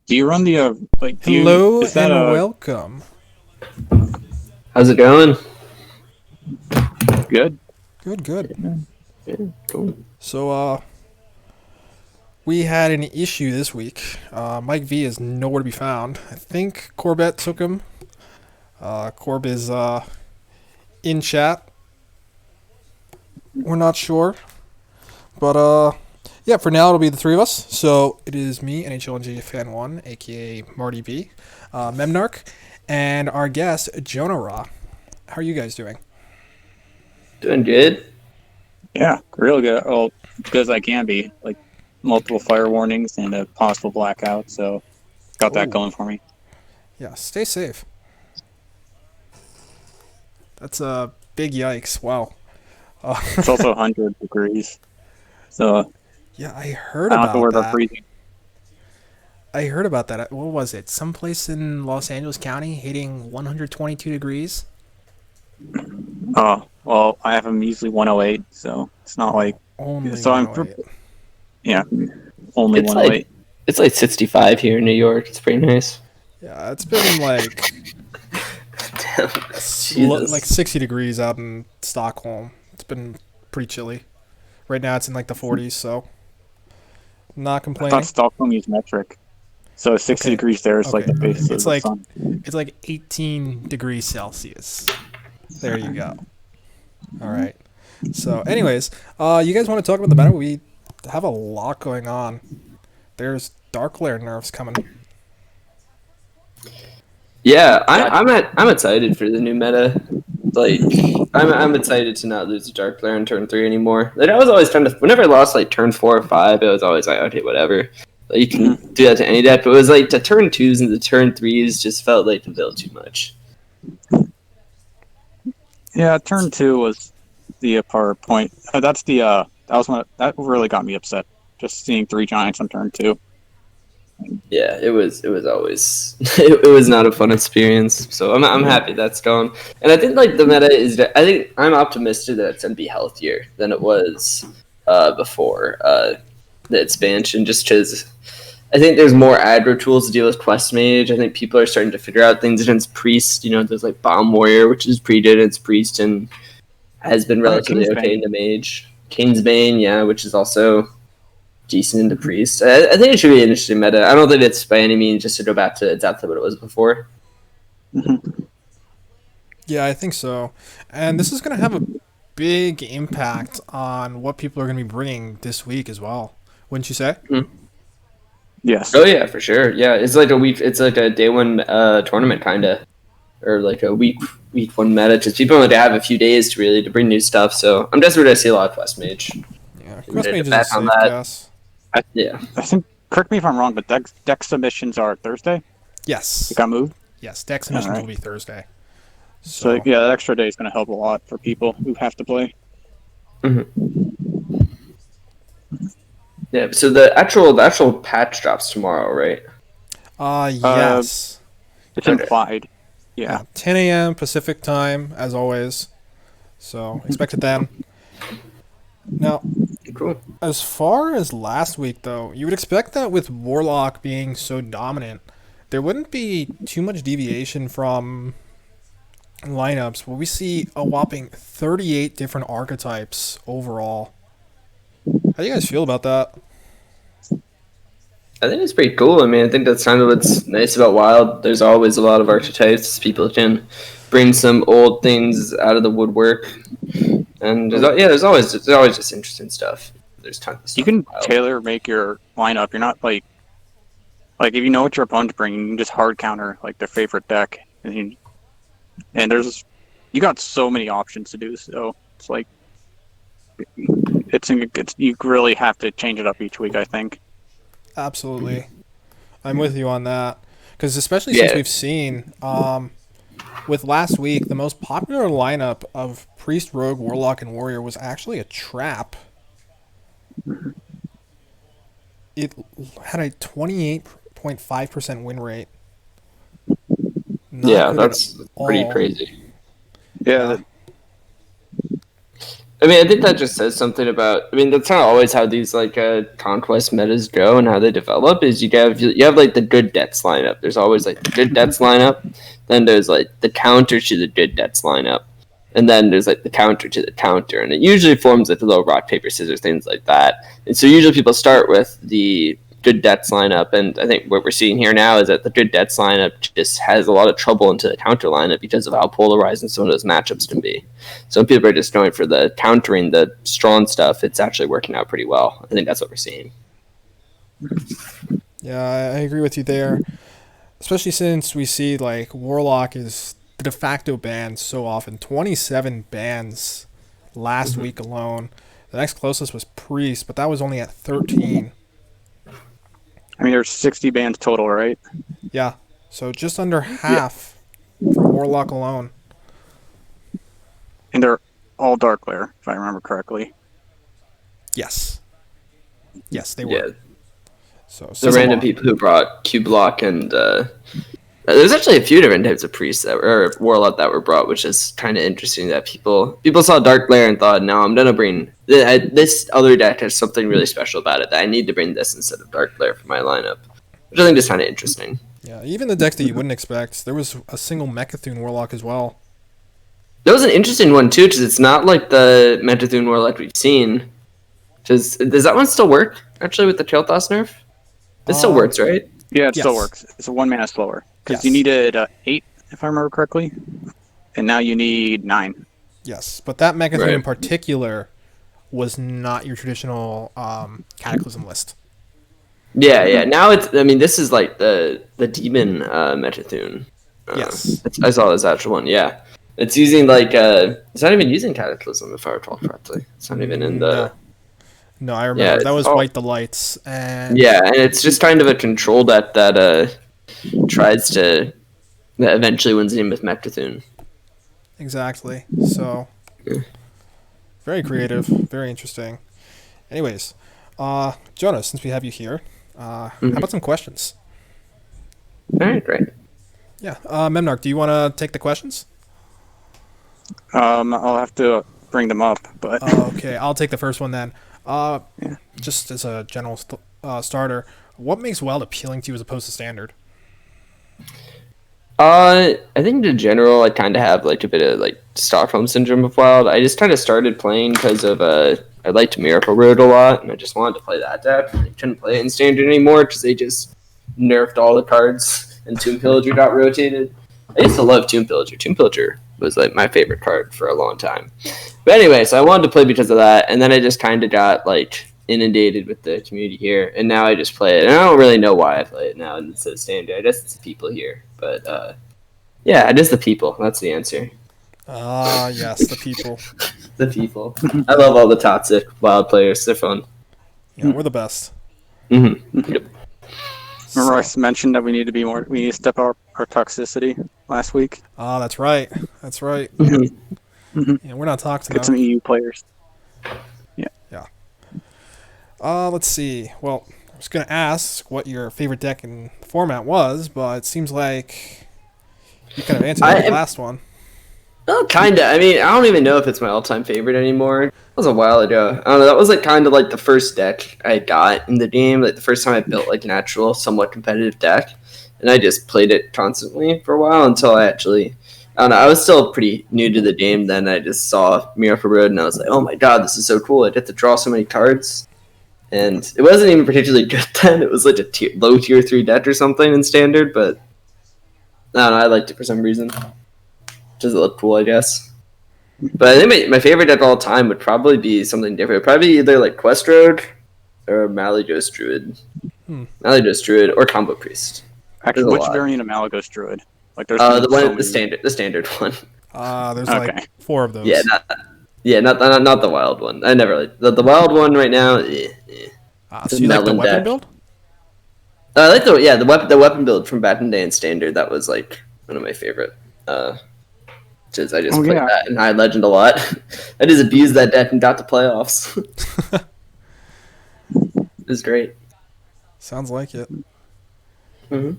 Do you run the Hello is that and a welcome. How's it going? good? Good, good. Yeah, cool. So, we had an issue this week. Mike V is nowhere to be found. I think Corbett took him. Corb is in chat. We're not sure, but yeah. For now, it'll be the three of us. So it is me, NHLNG Fan One, aka MartyB, Memnarch, and our guest Jonah-Rah. How are you guys doing? Doing good. Yeah, real good. Well, good as I can be. Like multiple fire warnings and a possible blackout, so got that Ooh. going for me. Yeah, stay safe. That's a big yikes. Wow. It's also 100 degrees, so Yeah, I heard I don't have to about worry about that. freezing. I heard about that. What was it? Someplace in Los Angeles County hitting 122 degrees? Oh, well, I have a measly 108, so it's not like Only so I'm 108. yeah, only It's like 108. it's like 65 here in New York. It's pretty nice. Yeah, it's been like Damn. like Jesus. 60 degrees out in Stockholm. It's been pretty chilly. Right now it's in like the 40s, so not I complaining. thought Stockholm used metric, so 60 Okay. degrees there is like Okay. the base of It's the like sun. it's like 18 degrees Celsius. There you go. All right. So, anyways, you guys want to talk about the meta? We have a lot going on. There's Dark Lair nerfs coming. Yeah, I'm excited for the new meta. Like, I'm excited to not lose a Dark Flare in turn 3 anymore. Like, I was always trying to. Whenever I lost like turn 4 or 5, it was always like, okay, whatever. Like, you can do that to any deck, but it was like the turn 2s and the turn 3s just felt like a little too much. Yeah, turn 2 was the part point. That's the that was one that really got me upset. Just seeing 3 giants on turn 2. Yeah, it was always it was not a fun experience. So I'm happy that's gone. And I think like the meta is I think I'm optimistic that it's gonna be healthier than it was before the expansion, just because I think there's more aggro tools to deal with Quest Mage. I think people are starting to figure out things against Priest. You know, there's like Bomb Warrior, which is pretty good against Priest and has been relatively okay into Mage. Kingsbane, yeah, which is also decent into Priest. I think it should be an interesting meta. I don't think it's by any means just to go back to exactly what it was before. Yeah, I think so. And this is going to have a big impact on what people are going to be bringing this week as well. Wouldn't you say? Yes. Oh yeah, for sure. Yeah, it's like a week. It's like a day one tournament kind of, or like a week one meta. Because people only have a few days to bring new stuff. So I'm desperate to see a lot of Quest Mage. Yeah, Quest Mage is a Back on safe that. guess. Yeah. I think, correct me if I'm wrong, but deck submissions are Thursday? Yes. It got moved? Yes, deck submissions Alright. will be Thursday. So, yeah, that extra day is going to help a lot for people who have to play. Mm-hmm. Yeah. So the actual patch drops tomorrow, right? Yes. It's implied. Yeah. 10 a.m. Pacific time, as always. So, expect it then. Now, Cool. as far as last week, though, you would expect that with Warlock being so dominant, there wouldn't be too much deviation from lineups, but we see a whopping 38 different archetypes overall. How do you guys feel about that? I think it's pretty cool. I mean, I think that's kind of what's nice about Wild. There's always a lot of archetypes. People can bring some old things out of the woodwork, and there's always just interesting stuff. There's tons of stuff. You can tailor make your lineup. You're not like if you know what your opponent's bringing, you can just hard counter like their favorite deck, and you got so many options to do. So it's like it's you really have to change it up each week, I think. Absolutely. I'm with you on that. Because especially since we've seen, with last week, the most popular lineup of Priest, Rogue, Warlock, and Warrior was actually a trap. It had a 28.5% win rate. Not Yeah, good that's at pretty all. crazy. Yeah. I mean, I think that just says something about. I mean, that's not always how these like conquest metas go and how they develop. Is you have like the good debts lineup. There's always like the good debts lineup. Then there's like the counter to the good debts lineup, and then there's like the counter to the counter, and it usually forms like a little rock paper scissors things like that. And so usually people start with the good debts lineup, and I think what we're seeing here now is that the good debts lineup just has a lot of trouble into the counter lineup because of how polarizing some of those matchups can be. So people are just going for the countering the strong stuff. It's actually working out pretty well. I think that's what we're seeing. Yeah, I agree with you there. Especially since we see like Warlock is the de facto ban so often. 27 bans last week alone. The next closest was Priest, but that was only at 13. I mean, there's 60 bans total, right? Yeah, so just under half for Warlock alone. And they're all Dark Lair, if I remember correctly. Yes. Yes, they were. Yeah, So the random people who brought Q Block and there's actually a few different types of priests that were or Warlock that were brought, which is kind of interesting that people saw Dark Lair and thought, no, I'm gonna bring this other deck has something really special about it that I need to bring this instead of Dark Lair for my lineup, which I think is kind of interesting. Yeah, even the decks that you wouldn't expect. There was a single Mechathune Warlock as well. That was an interesting one too, because it's not like the Metathune Warlock we've seen. Does that one still work actually with the Trailtoss nerf? It still works, right? Yeah, it still Yes. works. It's a 1 mana slower. Because Yes. you needed 8, if I remember correctly. And now you need 9. Yes, but that Mechathune Right. in particular was not your traditional Cataclysm list. Yeah. Now it's. I mean, this is like the demon Metathune. Yes. I saw this actual one. Yeah, it's using like it's not even using Cataclysm if I recall correctly. It's not even in the. No, I remember. Yeah, that was oh. White Delights. And Yeah, and it's just kind of a control deck that tries to that eventually wins the game with Metathune. Exactly. So, very creative, very interesting. Anyways, Jonah, since we have you here, how about some questions? All right, great. Yeah. Memnarch, do you want to take the questions? I'll have to bring them up, but Okay, I'll take the first one then. Just as a general starter, what makes Wild appealing to you as opposed to Standard? I think in general, I kind of have like a bit of like Stockholm syndrome of Wild. I just kind of started playing because of I liked Miracle Road a lot, and I just wanted to play that deck. I couldn't play it in Standard anymore because they just nerfed all the cards, and Tomb Pillager got rotated. I used to love Tomb Pillager. Tomb Pillager was like my favorite card for a long time. But anyway, so I wanted to play because of that, and then I just kind of got like inundated with the community here, and now I just play it. And I don't really know why I play it now instead of Standard. I guess it's the people here, but yeah, it is the people. That's the answer. Yes, the people. The people. I love all the toxic Wild players. They're fun. Yeah, we're the best. Mm-hmm. Yep. remember I mentioned that we need to step up our toxicity last week. That's right. That's right. Mm-hmm. Yeah, we're not toxic Get enough. some EU players. Let's see. Well, I was going to ask what your favorite deck and format was, but it seems like you kind of answered the last one. Well, kinda. I mean, I don't even know if it's my all-time favorite anymore. That was a while ago. I don't know. That was like kind of like the first deck I got in the game. Like the first time I built like an actual, somewhat competitive deck, and I just played it constantly for a while until I actually. I don't know. I was still pretty new to the game then. I just saw Miracle Road and I was like, "Oh my god, this is so cool! I get to draw so many cards." And it wasn't even particularly good then. It was like a low tier 3 deck or something in Standard, but I don't know. I liked it for some reason. Does it look cool, I guess? But I think my favorite deck of all time would probably be something different. Probably either like Quest Road or Malygos Druid. Malygos Druid or Combo Priest. Actually, which variant of Malygos Druid? Like there's the standard one. There's Okay. like 4 of those. Not the wild one. I never like the wild one right now. So you like the weapon deck. build? I like the weapon build from back in the day in Standard. That was like one of my favorite. Just I just played that in High Legend a lot. I just abused that deck and got to playoffs. It was great. Sounds like it. Mm-hmm.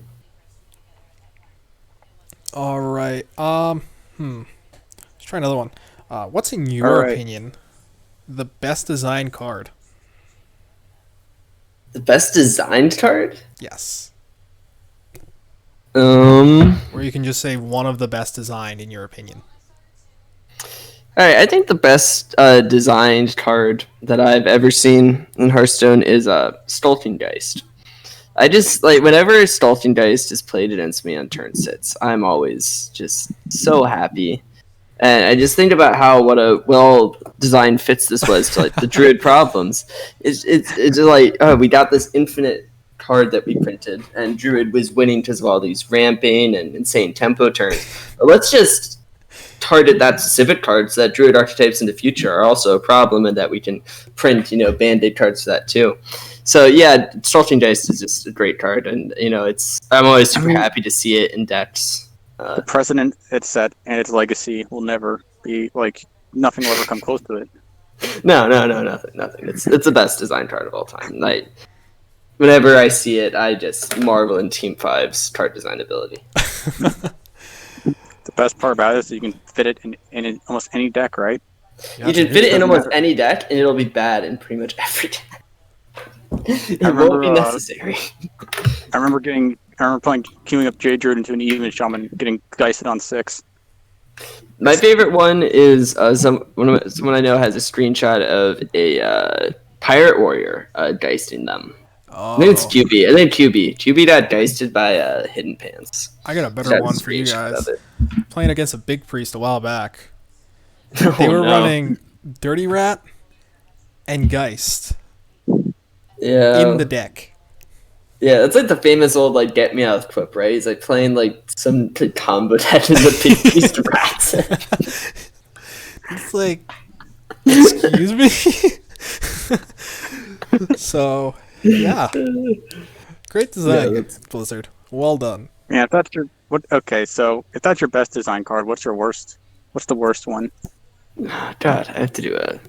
All right. Let's try another one. What's in your opinion the best designed card. The best designed card? Yes. All Or you can just say one of the best designed in your opinion. right, I think the best designed card that I've ever seen in Hearthstone is Stoltengeist. I just like whenever Stoltengeist is played against me on turn 6, I'm always just so happy. And I just think about how what a well designed fits this was to like the druid problems. It's like, oh, we got this infinite card that we printed, and druid was winning because of all these ramping and insane tempo turns. But let's just target that specific card so that druid archetypes in the future are also a problem, and that we can print band-aid cards for that too. So yeah, Stoltengeist is just a great card, and I'm always super happy to see it in decks. The precedent it's set and its legacy will never be like nothing will ever come close to it. No, nothing. It's the best design card of all time. Like whenever I see it, I just marvel in Team 5's card design ability. The best part about it is you can fit it in almost any deck, right? You can fit it in almost any deck, and it'll be bad in pretty much every deck. It won't be necessary. I remember playing queuing up Jade Druid into an even shaman, getting Geisted on 6. My favorite one is someone I know has a screenshot of a pirate warrior geisting them. Oh. I think it's QB. I think QB got geisted by Hidden Pants. I got a better one for you guys. Playing against a big priest a while back. They were running Dirty Rat and Geist in the deck. Yeah, that's like the famous old like get me out of quip, right? He's like playing like some combo deck in the big priest rats. It's like, excuse me. So yeah, great design, Blizzard. Well done. Yeah, if that's your if that's your best design card, what's your worst? What's the worst one? Oh, God, I have to do a.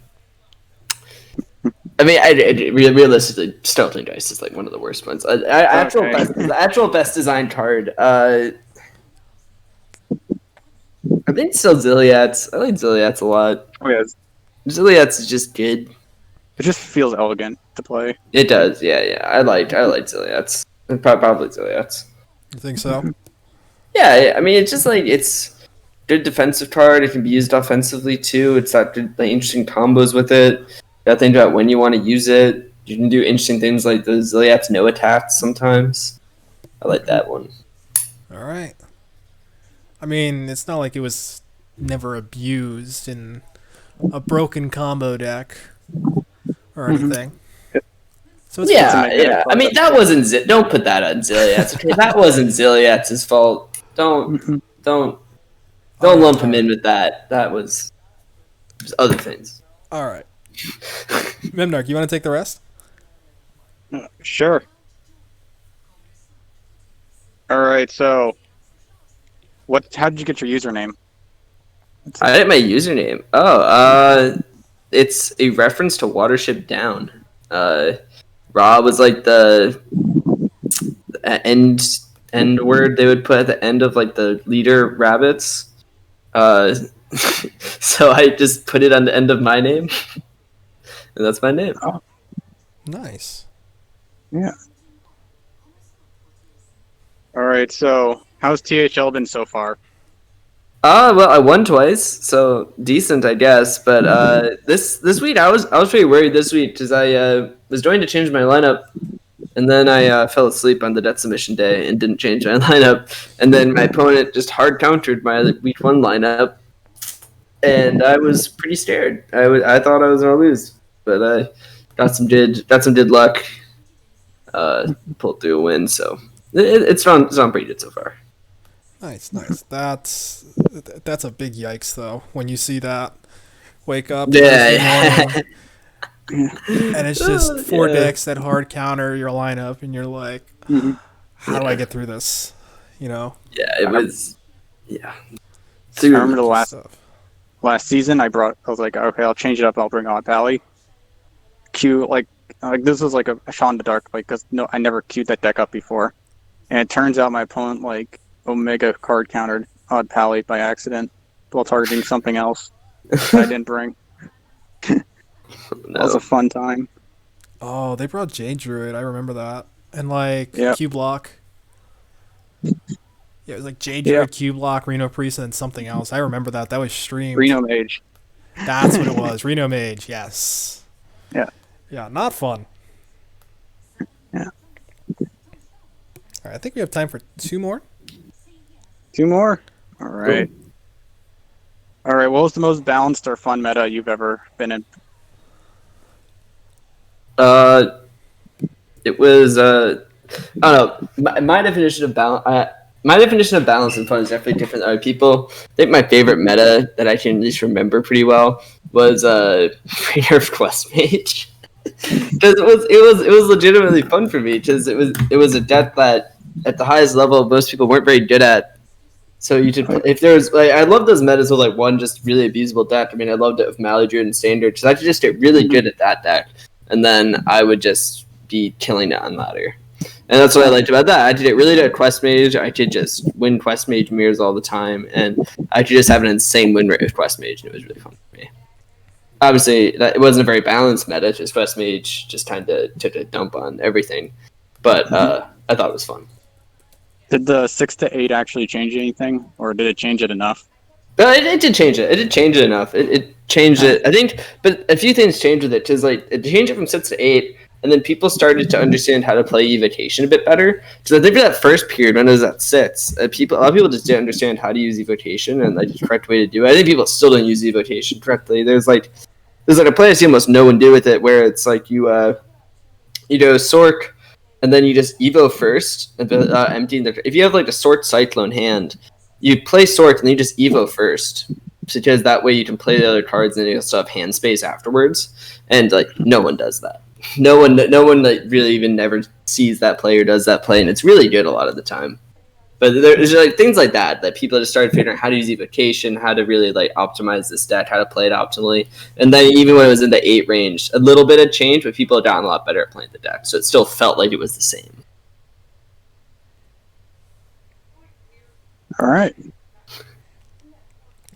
I mean, realistically, Stoltengeist is like one of the worst ones. The actual best design card. I think still Ziliats. I like Ziliats a lot. Oh yeah, Ziliats is just good. it just feels elegant to play. It does, yeah. I like Ziliats. Probably Ziliats. You think so? Yeah, I mean, it's just like it's good defensive card. It can be used offensively too. It's got good, like, interesting combos with it. You got to think about when you want to use it. You can do interesting things like the Ziliat's no attacks sometimes. I like that one. All right. I mean, it's not like it was never abused in a broken combo deck or anything. So it's yeah. I mean, that wasn't. Don't put that on Ziliats. Okay, that wasn't Ziliats' fault. Don't lump him in with that. That was other things. All right. Memnarch, you want to take the rest? Sure. All right. So, how did you get your username? I did my username. It's a reference to Watership Down. Ra was like the end word they would put at the end of like the leader rabbits. So I just put it on the end of my name, and that's my name. Oh. Nice. Yeah. All right. So, how's THL been so far? Well, I won twice, so decent, I guess. But this week, I was pretty worried this week because I was going to change my lineup, and then I fell asleep on the death submission day and didn't change my lineup. And then my opponent just hard countered my week 1 lineup, and I was pretty scared. I thought I was gonna lose, but I got some good luck. Pulled through a win, so it's on pretty good so far. Nice. That's a big yikes though when you see that. Wake up. Yeah. And it's just 4 decks that hard counter your lineup, and you're like, how do I get through this? Yeah, it was. Yeah. I remember the last season, I was like, okay, I'll change it up. I'll bring on Pally. Like this was like a shot in the dark, like because I never queued that deck up before, and it turns out my opponent like Omega card countered Odd Pally by accident while targeting something else that I didn't bring. That was a fun time. Oh, they brought Jade Druid. I remember that. And like Yep. Q Block. Yeah, it was like Jade Yep. Druid, Q Block, Reno Priest, and then something else. I remember that. That was streamed. Reno Mage. That's what it was. Reno Mage. Yes. Yeah. Yeah, not fun. Yeah. All right, I think we have time for 2 more. 2 more? All right. Cool. All right, what was the most balanced or fun meta you've ever been in? It was I don't know. My definition of balance. My definition of balance and fun is definitely different than other people. I think my favorite meta that I can at least remember pretty well was Free Nerf Quest Mage. Because it was legitimately fun for me. Because it was a deck that at the highest level most people weren't very good at. So you could, if there was like, I love those metas with like one just really abusable deck. I mean, I loved it with Maladrin and Standard because I could just get really good at that deck, and then I would just be killing it on ladder. And that's what I liked about that. I did it really good at Quest Mage. I could just win Quest Mage mirrors all the time, and I could just have an insane win rate with Quest Mage, and it was really fun for me. Obviously, it wasn't a very balanced meta. Just Quest Mage just kind of took a dump on everything, but I thought it was fun. Did the 6 to 8 actually change anything, or did it change it enough? It did change it. It did change it enough. It changed it. I think, but a few things changed with it. Because like it changed it from 6 to 8, and then people started to understand how to play evocation a bit better. Because I think for that first period when it was at 6, a lot of people just didn't understand how to use evocation and like the correct way to do it. I think people still don't use evocation correctly. There's like a play I see almost no one do with it, where it's like you go Sork. And then you just evo first, emptying the. If you have like a Sork Cyclone hand, you play Sork and then you just evo first, because that way you can play the other cards and you still have hand space afterwards. And like no one does that. No one like really even never sees that play or does that play, and it's really good a lot of the time. But there's like things like that people just started figuring out how to use evocation, how to really like optimize this deck, how to play it optimally. And then even when it was in the 8 range, a little bit had changed, but people had gotten a lot better at playing the deck. So it still felt like it was the same. All right.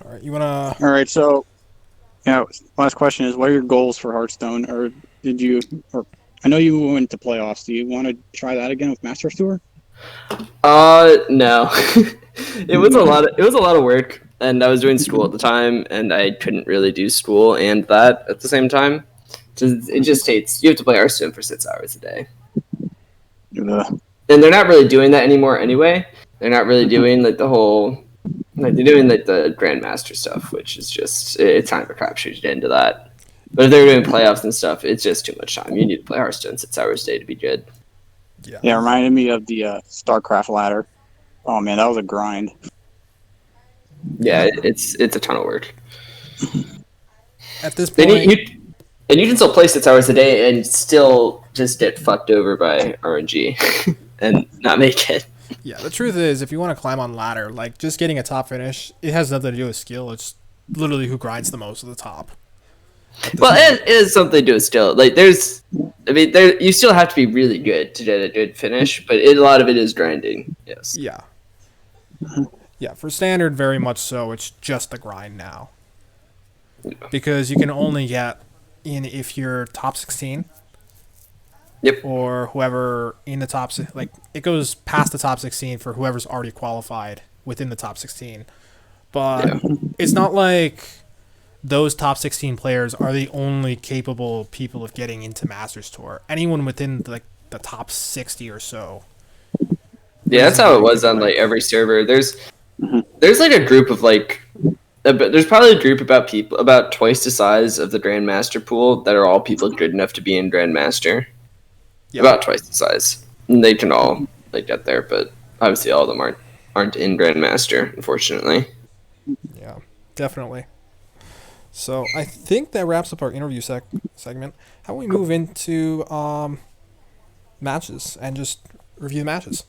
All right, you wanna? All right. So, last question is, what are your goals for Hearthstone? Or did you? Or I know you went to playoffs. Do you want to try that again with Masters Tour? No. It was a lot of work, and I was doing school at the time, and I couldn't really do school and that at the same time. It just takes, you have to play Hearthstone for 6 hours a day. And they're not really doing that anymore anyway. They're not really doing like the whole, like they're doing like the Grandmaster stuff, which is just, it's kind of a crapshoot to get into that. But if they're doing playoffs and stuff, it's just too much time. You need to play Hearthstone 6 hours a day to be good. Yeah, it reminded me of the StarCraft ladder. Oh man, that was a grind. Yeah, it's a ton of work. At this point, and you can still play 6 hours a day and still just get fucked over by RNG and not make it. yeah, the truth is, if you want to climb on ladder, like just getting a top finish, it has nothing to do with skill. It's literally who grinds the most at the top. Well, it is something to do with skill. Like you still have to be really good to get a good finish, but a lot of it is grinding. Yes. Yeah. Yeah, for standard, very much so. It's just the grind now. Because you can only get in if you're top 16. Yep. Or whoever in the top, like it goes past the top 16 for whoever's already qualified within the top 16. But it's not like those top 16 players are the only capable people of getting into Masters Tour. Anyone within like the top 60 or so. Yeah, that's how it was on like every server. There's like a group of like, there's probably a group about twice the size of the Grandmaster pool that are all people good enough to be in Grandmaster. Yep. About twice the size. And they can all like get there, but obviously all of them aren't in Grandmaster, unfortunately. Yeah, definitely. So I think that wraps up our interview segment. How about we move into matches and just review the matches?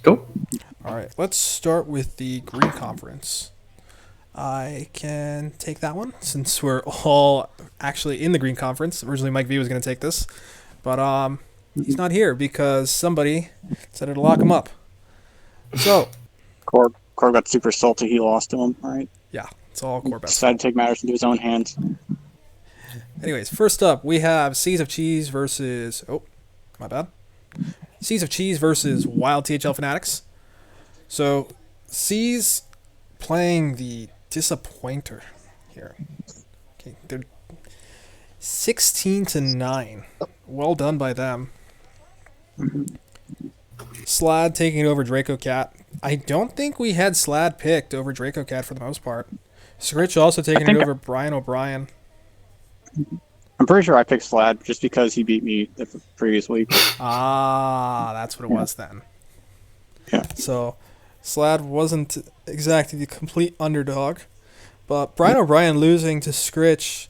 Cool. All right, let's start with the Green Conference. I can take that one since we're all actually in the Green Conference. Originally, Mike V was going to take this, but he's not here because somebody decided to lock him up. So, Corb got super salty. He lost to him. All right. Yeah, it's all Corbett. Decided to take matters into his own hands. Anyways, first up, we have Seas of Cheese versus... Oh, my bad. Seas of Cheese versus Wild THL Fanatics. So, Seas playing the disappointer here. Okay, they're 16-9. Well done by them. Slad taking over Draco Cat. I don't think we had Slad picked over Draco Cat for the most part. Scritch also taking it over Brian O'Brien. I'm pretty sure I picked Slad just because he beat me the previous week. Ah, that's what it was then. Yeah. So, Slad wasn't exactly the complete underdog. But Brian O'Brien losing to Scritch,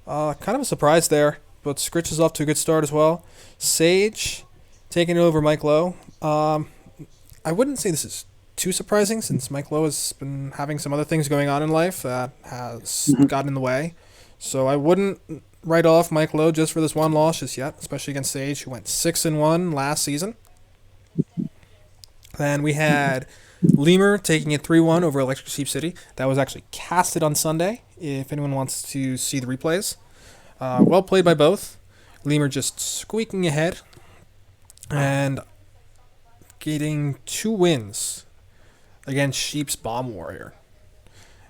kind of a surprise there. But Scritch is off to a good start as well. Sage taking over Mike Lowe. I wouldn't say this is too surprising since Mike Lowe has been having some other things going on in life that has gotten in the way. So I wouldn't write off Mike Lowe just for this one loss just yet, especially against Sage, who went 6-1 last season. Then we had Lemur taking it 3-1 over Electric Sheep City. That was actually casted on Sunday, if anyone wants to see the replays. Well played by both. Lemur just squeaking ahead and getting 2 wins against Sheep's Bomb Warrior.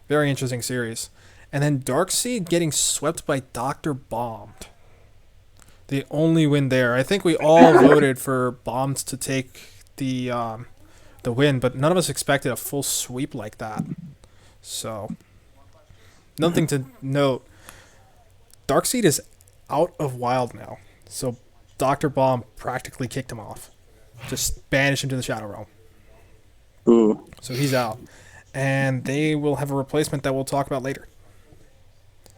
Very interesting series. And then Darkseid getting swept by Dr. Bombed. The only win there. I think we all voted for Bombed to take the win, but none of us expected a full sweep like that. So, nothing to note. Darkseid is out of Wild now. So, Dr. Bomb practically kicked him off. Just banished him to the Shadow Realm. Ooh. So he's out. And they will have a replacement that we'll talk about later.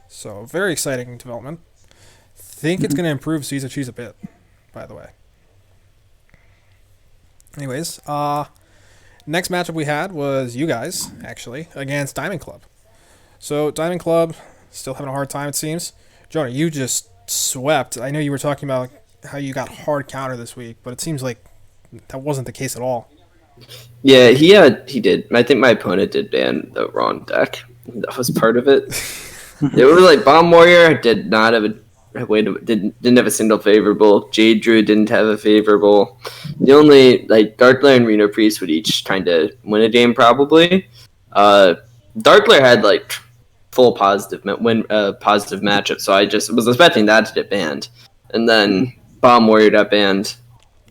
So, very exciting development. Think it's going to improve Seas of Cheese a bit, by the way. Anyways, next matchup we had was you guys, actually, against Diamond Club. So, Diamond Club, still having a hard time, it seems. Jonah, you just swept. I know you were talking about how you got hard counter this week, but it seems like that wasn't the case at all. Yeah, he did. I think my opponent did ban the wrong deck. That was part of it. It was like Bomb Warrior did not have didn't have a single favorable. Jade Druid didn't have a favorable. The only Darkler and Reno Priest would each kind of win a game probably. Darkler had full positive positive matchup, so I just was expecting that to get banned, and then Bomb Warrior got banned.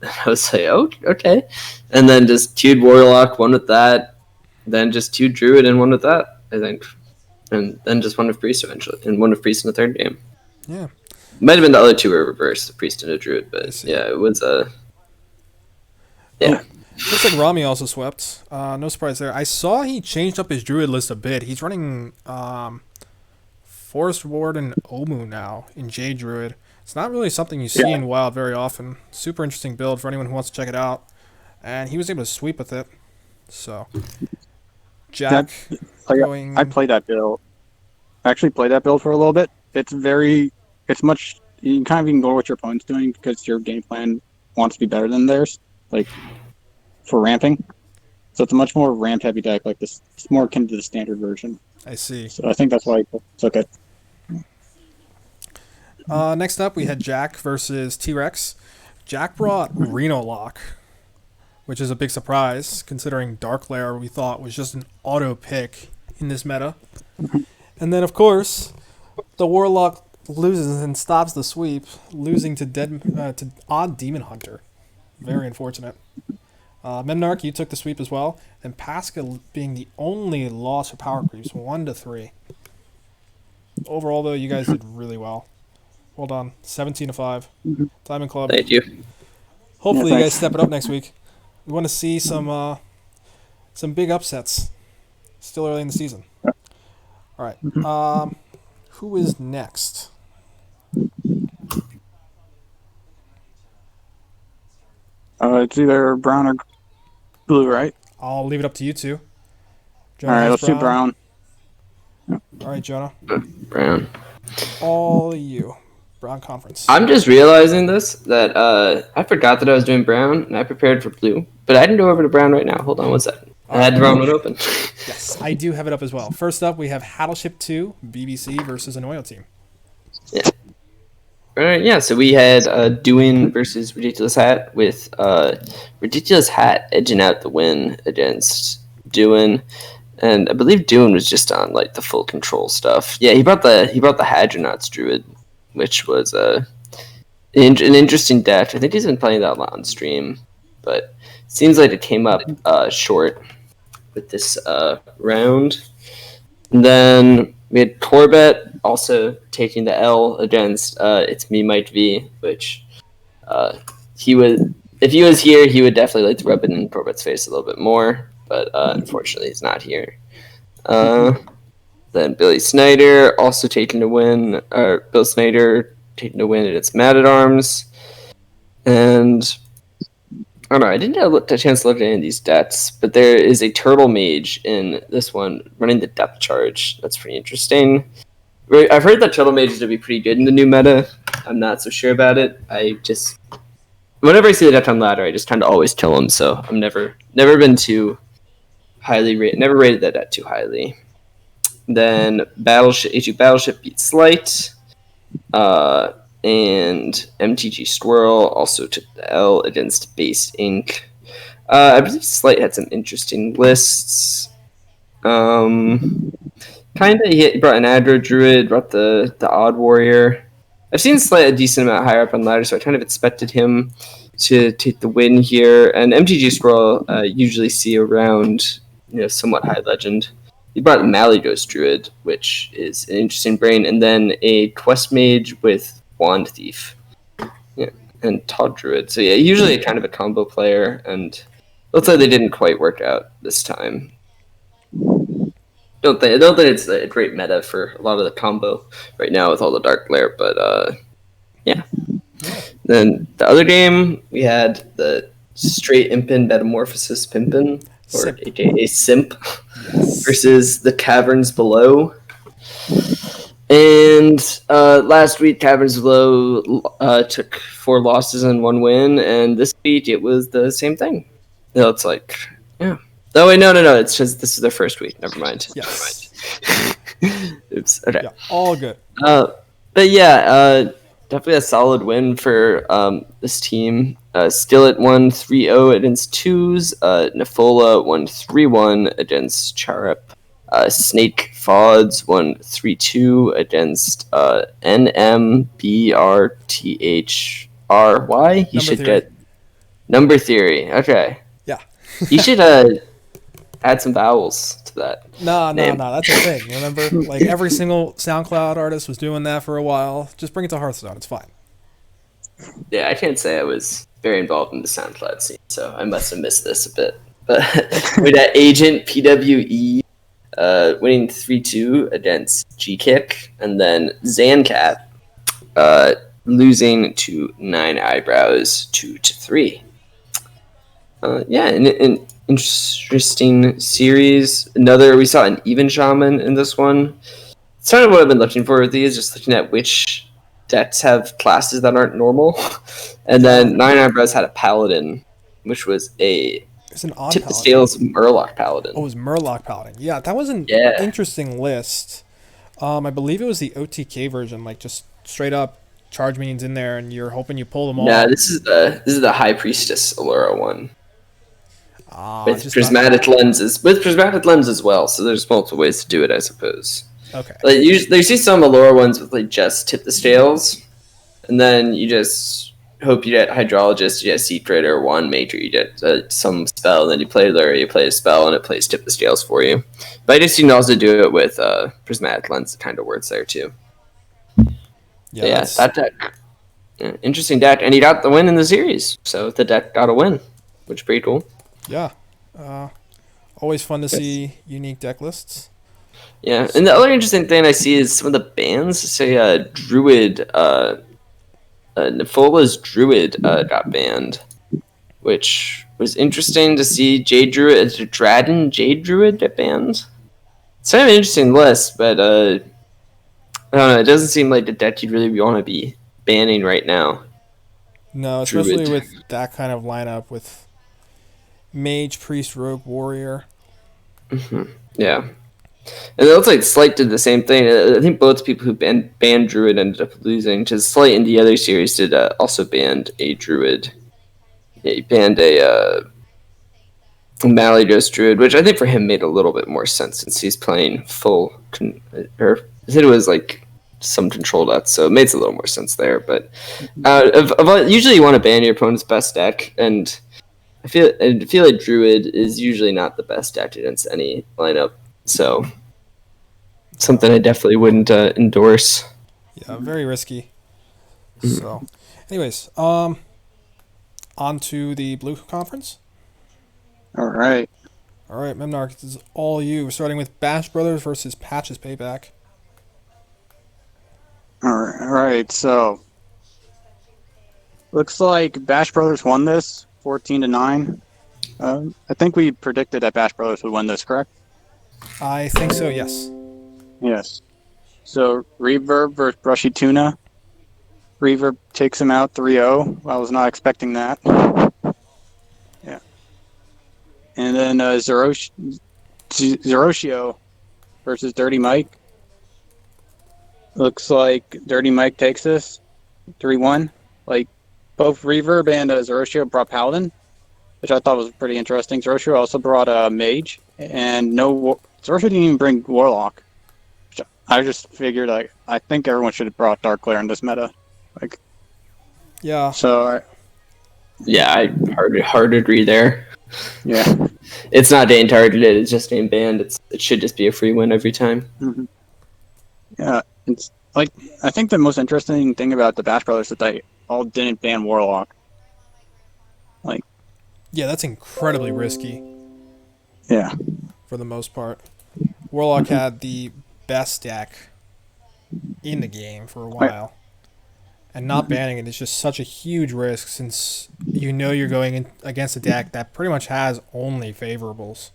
I was like, oh, okay. And then just 2'd Warlock, won with that. Then just 2'd Druid and won with that, I think. And then just 1 with Priest eventually. And 1 with Priest in the third game. Yeah. Might have been the other 2 were reversed, the Priest and a Druid. But yeah, it was yeah. Looks like Rami also swept. No surprise there. I saw he changed up his Druid list a bit. He's running Forest Ward and Omu now in Jade Druid. It's not really something you see in Wild very often. Super interesting build for anyone who wants to check it out. And he was able to sweep with it. So, Jack going... I played that build. I actually played that build for a little bit. It's much... You can kind of ignore what your opponent's doing because your game plan wants to be better than theirs. For ramping. So it's a much more ramp-heavy deck. This. It's more akin to the standard version. I see. So I think that's why I took it. Next up, we had Jack versus T-Rex. Jack brought Reno Lock, which is a big surprise, considering Dark Lair we thought was just an auto pick in this meta. And then, of course, the Warlock loses and stops the sweep, losing to Odd Demon Hunter. Very unfortunate. Memnarch, you took the sweep as well, and Pascal being the only loss for power creeps, 1-3. Overall, though, you guys did really well. Well done. 17-5. Diamond Club. Thank you. Hopefully you guys step it up next week. We want to see some big upsets. Still early in the season. All right. Who is next? It's either brown or blue, right? I'll leave it up to you two. Jonah, all right, let's do brown. All right, Jonah. Brown. All you. Brown Conference. I'm just realizing that I forgot that I was doing brown, and I prepared for blue. But I can go over to brown right now. Hold on one second. I had the wrong one open. Yes, I do have it up as well. First up, we have Hattleship 2, BBC versus Anoyo team. Yeah. Alright, yeah, so we had Duin versus Ridiculous Hat with Ridiculous Hat edging out the win against Duin. And I believe Duin was just on like the full control stuff. Yeah, he brought the Hadronauts Druid, which was an interesting deck. I think he's been playing that a lot on stream, but it seems like it came up short with this round. And then we had Corbett also taking the L against It's Me MartyB, which he would, if he was here, he would definitely like to rub it in Corbett's face a little bit more, but unfortunately he's not here. Then Billy Snyder also taking the win, Bill Snyder taking the win against Mad at Arms. And I don't know, I didn't have a chance to look at any of these deaths, but there is a Turtle Mage in this one running the depth charge. That's pretty interesting. I've heard that Turtle Mage is going to be pretty good in the new meta. I'm not so sure about it. Whenever I see the death on ladder, I just tend to always kill him, so I'm never been too highly rated, never rated that death too highly. Then Battleship beat Slight. And MTG Squirrel also took the L against Base Inc. I believe Slight had some interesting lists. He brought an Aggro Druid, brought the Odd Warrior. I've seen Slight a decent amount higher up on ladder, so I kind of expected him to take the win here. And MTG Squirrel usually see around somewhat high legend. He brought Malygos Druid, which is an interesting brain, and then a Quest Mage with Wand Thief, and Todd Druid. So yeah, usually kind of a combo player, and looks like they didn't quite work out this time. I don't think it's a great meta for a lot of the combo right now with all the Dark Glare, but yeah. Then the other game we had the straight Impin Metamorphosis Pimpin, or aka Simp, versus the Caverns Below. And last week, Caverns Below took 4 losses and 1 win, and this week it was the same thing. It's like, yeah. Oh wait, no. It's just this is their first week. Never mind. Yes. Oops. Okay. Yeah, all good. But yeah, definitely a solid win for this team. Skillet won 3-0 against Twos. Nafola won 3-1 against Charup. Snake Fods won 3-2 against NMBRTHRY. He should get Number Theory. Okay. Yeah. He should add some vowels to that. No, that's a thing. Remember, like every single SoundCloud artist was doing that for a while. Just bring it to Hearthstone. It's fine. Yeah, I can't say I was very involved in the SoundCloud scene, so I must have missed this a bit. But with that Agent PWE winning 3-2 against G-Kick, and then Zancat losing to 9 Eyebrows 2-3. Yeah, an interesting series. We saw an Even Shaman in this one. It's kind of what I've been looking for with these, just looking at which decks have classes that aren't normal. And then 9 Eyebrows had a Paladin, which was it's an odd Tip the Scales Murloc Paladin. Oh, it was Murloc Paladin. Yeah, that was an interesting list. I believe it was the OTK version, like just straight up charge minions in there, and you're hoping you pull them all. Yeah, this is the High Priestess Allura one. With prismatic lenses. With prismatic lens as well, so there's multiple ways to do it, I suppose. Okay. Like you see some Allura ones with like just Tip the Scales, and then you just hope you get Hydrologist, you get Secret or one Major, you get some spell, and then you play Allura, you play a spell, and it plays Tip the Scales for you. But I guess you can also do it with prismatic lens. It kind of works there too. Yeah, that deck. Yeah, interesting deck, and he got the win in the series, so the deck got a win, which is pretty cool. Yeah. Always fun to see unique deck lists. Yeah, and the other interesting thing I see is some of the bans say Druid, Nefola's Druid got banned, which was interesting to see. Jade Druid, Dragon Jade Druid get banned. It's kind of an interesting list, but I don't know, it doesn't seem like the deck you'd really want to be banning right now. No, especially with that kind of lineup with Mage, Priest, Rogue, Warrior. Mm-hmm. Yeah. And it looks like Slight did the same thing. I think both people who banned Druid ended up losing, because Slight in the other series did also banned a Druid. Yeah, he banned a Malygos Druid, which I think for him made a little bit more sense since he's playing or I said it was like some control decks, so it makes a little more sense there. But usually you want to ban your opponent's best deck, and I feel like Druid is usually not the best deck against any lineup. So something I definitely wouldn't endorse. Yeah, very risky. So, anyways, on to the Blue Conference. All right. All right, Memnarch, this is all you. We're starting with Bash Brothers versus Patches Payback. All right. So looks like Bash Brothers won this 14-9. I think we predicted that Bash Brothers would win this, correct? I think so, yes. Yes. So Reverb versus Brushy Tuna. Reverb takes him out 3-0. I was not expecting that. Yeah. And then Zeroshio versus Dirty Mike. Looks like Dirty Mike takes this 3-1. Like, both Reverb and Zeroshio brought Paladin, which I thought was pretty interesting. Zeroshio also brought a Mage, and Zeroshio didn't even bring Warlock. Which I just figured, I think everyone should have brought Dark Lair in this meta. Like, yeah. So, yeah, I hard agree there. Yeah. It's not name targeted, it's just name banned. It should just be a free win every time. Mm-hmm. Yeah, it's like, I think the most interesting thing about the Bash Brothers is that they all didn't ban Warlock. Like, yeah, that's incredibly risky. Yeah. For the most part. Warlock had the best deck in the game for a while. And not banning it is just such a huge risk, since you know you're going in against a deck that pretty much has only favorables.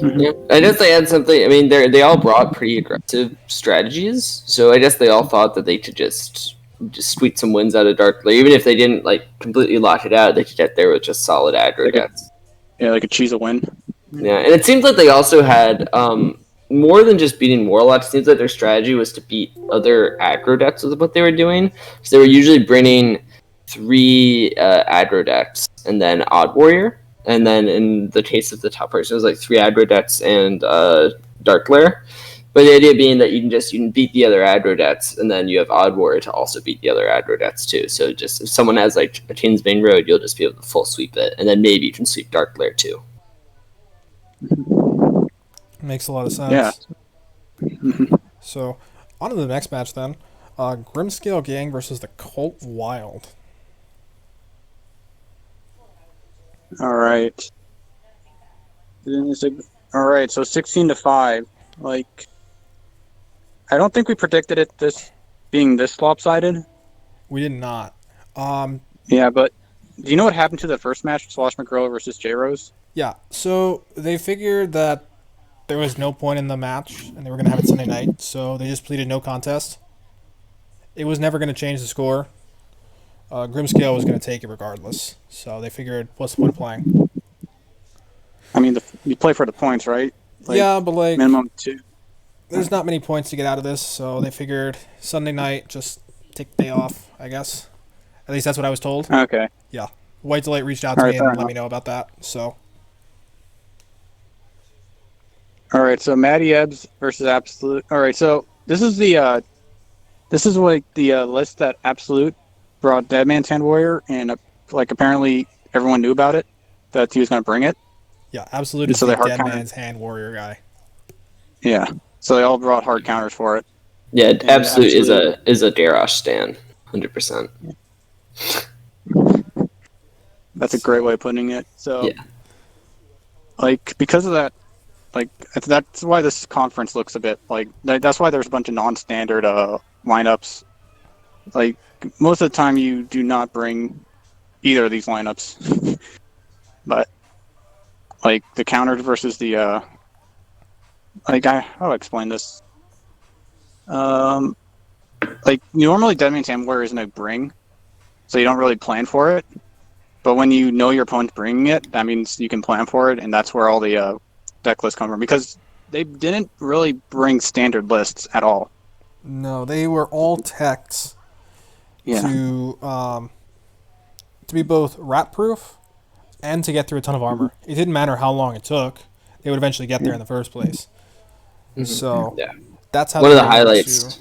Yeah, I guess they had something. I mean, they all brought pretty aggressive strategies, so I guess they all thought that they could just squeak some wins out of Dark Lair. Even if they didn't like completely lock it out, they could get there with just solid aggro decks. Yeah, like a cheese a win. Yeah, and it seems like they also had more than just beating Warlock. It seems like their strategy was to beat other aggro decks with what they were doing. So they were usually bringing 3 aggro decks and then Odd Warrior. And then in the case of the top person, it was like 3 aggro decks and Dark Lair. But the idea being that you can beat the other aggro decks, and then you have Odd Warrior to also beat the other aggro decks too. So just if someone has like a Kingsbane Road, you'll just be able to full sweep it, and then maybe you can sweep Dark Lair too. Makes a lot of sense. Yeah. So, on to the next match then. Grimscale Gang versus the Cult Wild. All right. All right, so 16-5. Like, I don't think we predicted it being this lopsided. We did not. Yeah, but do you know what happened to the first match, Slosh McGrill versus J-Rose? Yeah, so they figured that there was no point in the match, and they were going to have it Sunday night, so they just pleaded no contest. It was never going to change the score. Grimscale was going to take it regardless, so they figured, what's the point of playing? I mean, you play for the points, right? Like, yeah, but like minimum 2. There's not many points to get out of this, so they figured Sunday night, just take the day off, I guess. At least that's what I was told. Okay. Yeah. White Delight reached out to me and let me know about that, so... All right, so Matty Ebbs versus Absolute. All right, so this is like the list that Absolute brought Dead Man's Hand Warrior, and like apparently everyone knew about it, that he was going to bring it. Yeah, Absolute is the Dead Man's Hand Warrior guy. Yeah, so they all brought hard counters for it. Yeah, and Absolute is a Darash stan, 100%. That's a great way of putting it. So, yeah. Like, because of that, like, that's why this conference looks a bit like, that's why there's a bunch of non-standard lineups. Like, most of the time you do not bring either of these lineups. But, like, the counters versus the, how do I explain this? Like, normally Dead Man's Hand Warrior isn't a bring, so you don't really plan for it. But when you know your opponent's bringing it, that means you can plan for it, and that's where all the deck lists come from. Because they didn't really bring standard lists at all. No, they were all techs Yeah. to be both rat proof and to get through a ton of armor. It didn't matter how long it took; they would eventually get there in the first place. So Yeah. that's how One they of the were able highlights. to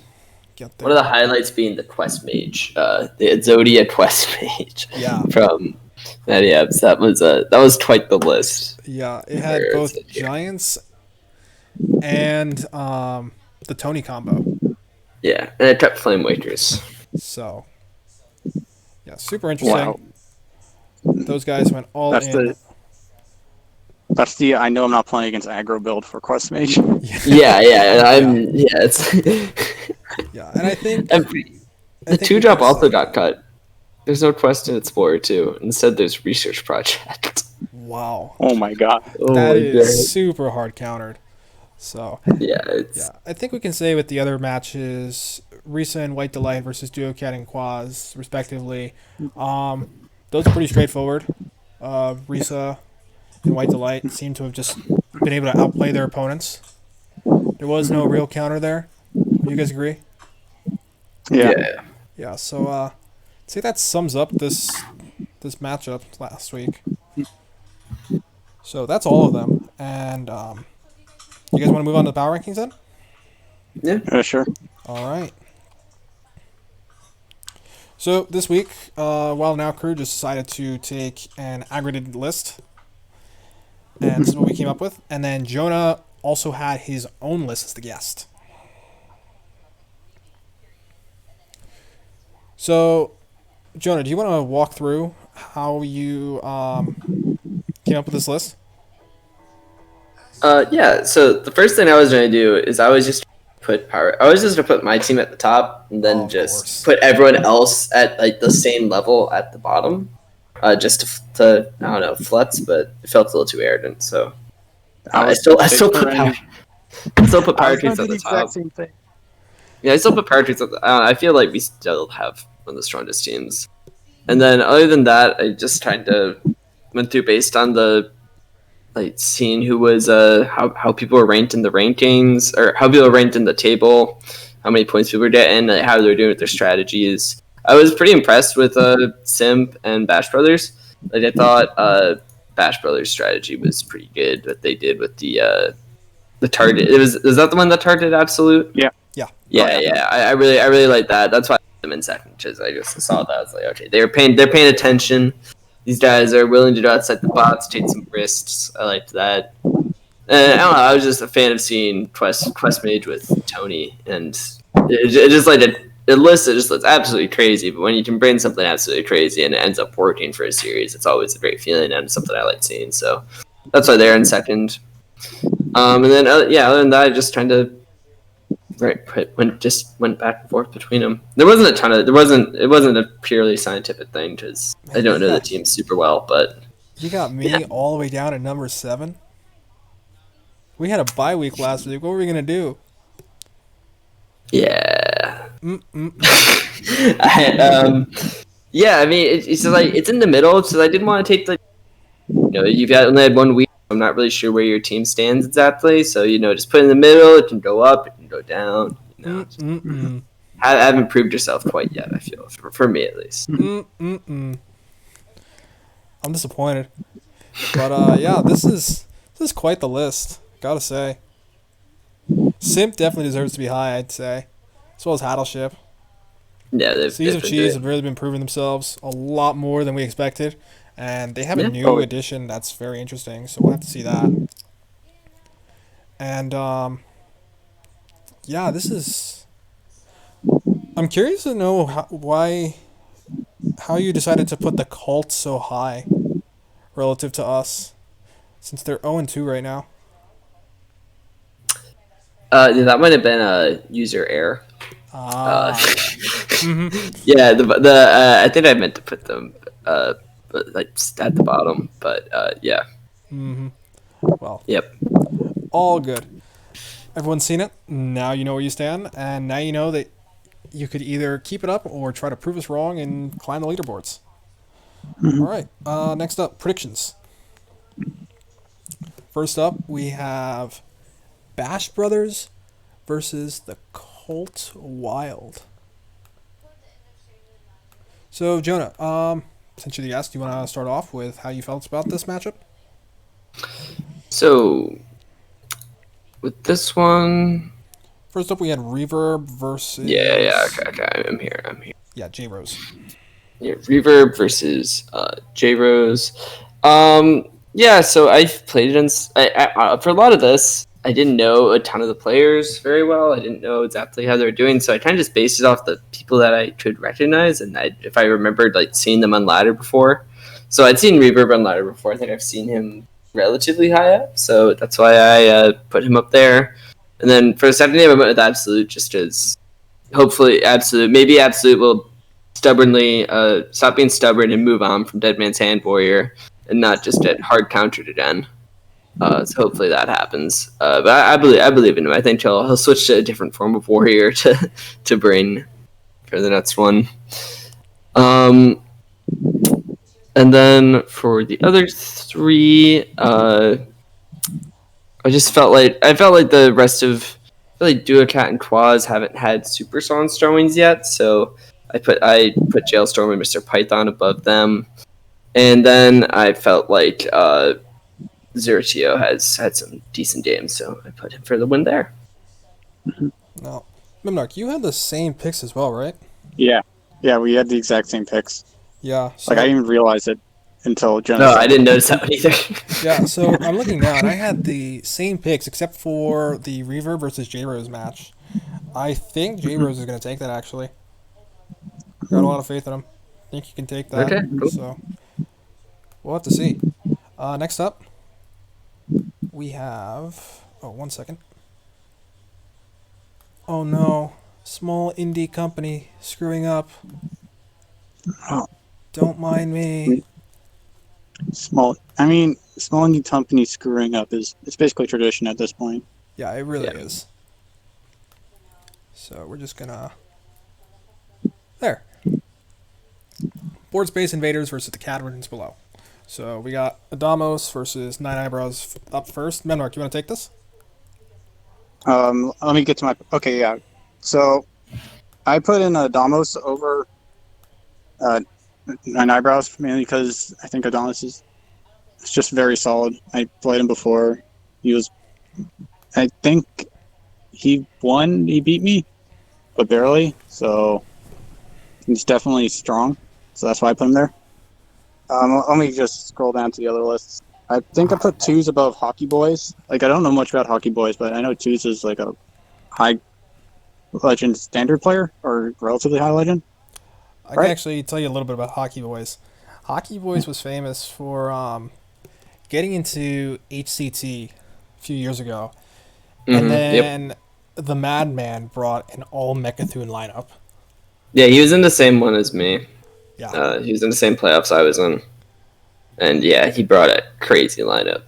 get there. One of the highlights being the quest mage, the Zodiac quest mage. Yeah. From MartyB. That was quite the list. Yeah, it had Where is both it here? giants and the Tony combo. Yeah, and it kept Flame Wakers. So, yeah, super interesting. Wow. Those guys went all That's in. That's the I know I'm not playing against aggro build for Quest Mage. Yeah, it's Yeah, and I think the 2-drop also got cut. There's no quest in Explorer 2. Instead, there's Research Project. wow, Oh my god. Oh that my is super hard countered. So, Yeah, it's I think we can say with the other matches, Risa and White Delight versus Duocat and Quaz, respectively, those are pretty straightforward. Risa and White Delight seem to have just been able to outplay their opponents. There was no real counter there. You guys agree? Yeah. Yeah. So, I'd say that sums up this matchup last week. So that's all of them, and you guys want to move on to the power rankings then? Yeah, sure. All right. So this week, Wildin Out crew just decided to take an aggregated list, and this is what we came up with. And then Jonah also had his own list as the guest. So, Jonah, do you want to walk through how you came up with this list? Yeah. So the first thing I was going to do is I was just gonna put my team at the top and then just put everyone else at like the same level at the bottom, just to I don't know flex, but it felt a little too arrogant. So I still put Power Trees at the top. Yeah, I still put Power Trees at the. I feel like we still have one of the strongest teams. And then other than that, I just kind of went through based on the like seeing who was how people were ranked in the rankings or how people were ranked in the table, how many points people were getting, like, how they were doing with their strategies. I was pretty impressed with Simp and Bash Brothers. Like I thought Bash Brothers' strategy was pretty good. What they did with the target. Is that the one that targeted Absolute? Yeah. Yeah. I really like that. That's why I put them in second because I just saw that. I was like, okay, they're paying attention. These guys are willing to go outside the box, take some risks. I liked that. And I don't know. I was just a fan of seeing Quest Mage with Tony, and it just like the list. It just looks absolutely crazy. But when you can bring something absolutely crazy and it ends up working for a series, it's always a great feeling and something I like seeing. So that's why they're in second. And then other than that, I just trying to went back and forth between them. There wasn't a purely scientific thing because I don't know the team super well, but you got me all the way down at number 7. We had a bye week last week. What were we gonna do? Yeah. I mean, it's like it's in the middle, so I didn't want to take you've only had 1 week. I'm not really sure where your team stands exactly, so just put it in the middle. It can go up, it can go down. I haven't proved yourself quite yet. I feel for me at least. I'm disappointed, but yeah, this is quite the list. Gotta say, Simp definitely deserves to be high. I'd say, as well as Haddleship. Yeah, Seas of Cheese have really been proving themselves a lot more than we expected. And they have a new addition that's very interesting, so we'll have to see that. And, yeah, this is... I'm curious to know how you decided to put the cult so high relative to us, since they're 0-2 right now. That might have been a user error. Yeah, I think I meant to put them... like at the bottom, but yeah. Well, yep. All good. Everyone's seen it. Now you know where you stand, and now you know that you could either keep it up or try to prove us wrong and climb the leaderboards. All right. Next up, predictions. First up, we have Bash Brothers versus the Colt Wild. So, Jonah, since you're the guest, do you want to start off with how you felt about this matchup? So, with this one, First up, we had Reverb versus... yeah, okay, I'm here. Yeah, J-Rose. Yeah, Reverb versus J-Rose. Yeah, so I've played against... for a lot of this, I didn't know a ton of the players very well. I didn't know exactly how they were doing, so I kind of just based it off the people that I could recognize, and if I remembered like seeing them on ladder before. So I'd seen Reverb on ladder before. I think I've seen him relatively high up, so that's why I put him up there. And then for the second name, I went with Absolute, just as hopefully maybe Absolute will stubbornly stop being stubborn and move on from Dead Man's Hand Warrior and not just get hard countered again. So hopefully that happens. But I believe in him. I think he'll switch to a different form of warrior to bring for the next one. And then for the other three, I felt like the rest of really Duocat and Quaz haven't had Super Song Stormings yet, so I put Jailstorm and Mr. Python above them. And then I felt like Zertio has had some decent games, so I put him for the win there. Now, Memnarch, you had the same picks as well, right? Yeah, we had the exact same picks. Yeah. So, Like, I didn't even realize it until Jonah. No, I didn't notice that one either. yeah, so I'm looking now, and I had the same picks except for the Reverb versus J-Rose match. I think J-Rose is going to take that, actually. Got a lot of faith in him. I think he can take that. Okay, cool. So we'll have to see. Next up, we have... Oh, 1 second. Oh, no. Small indie company screwing up. Oh. Don't mind me. Small indie company screwing up it's basically tradition at this point. Yeah, it really is. So we're just gonna... There. Board Space Invaders versus the Catarins below. So we got Adamos versus Nine Eyebrows up first. Memnarch, you want to take this? Let me get to my... Okay, yeah. So, I put in Adamos over Nine Eyebrows, mainly because I think Adonis is just very solid. I played him before. I think he beat me, but barely, so he's definitely strong. So that's why I put him there. Let me just scroll down to the other lists. I think I put Twos above Hockey Boys. Like, I don't know much about Hockey Boys, but I know Twos is like a high legend standard player, or relatively high legend. I can actually tell you a little bit about Hockey Boys. Hockey Boys was famous for getting into HCT a few years ago. And then the Madman brought an all-Mechathune lineup. Yeah, he was in the same one as me. Yeah. He was in the same playoffs I was in. And yeah, he brought a crazy lineup.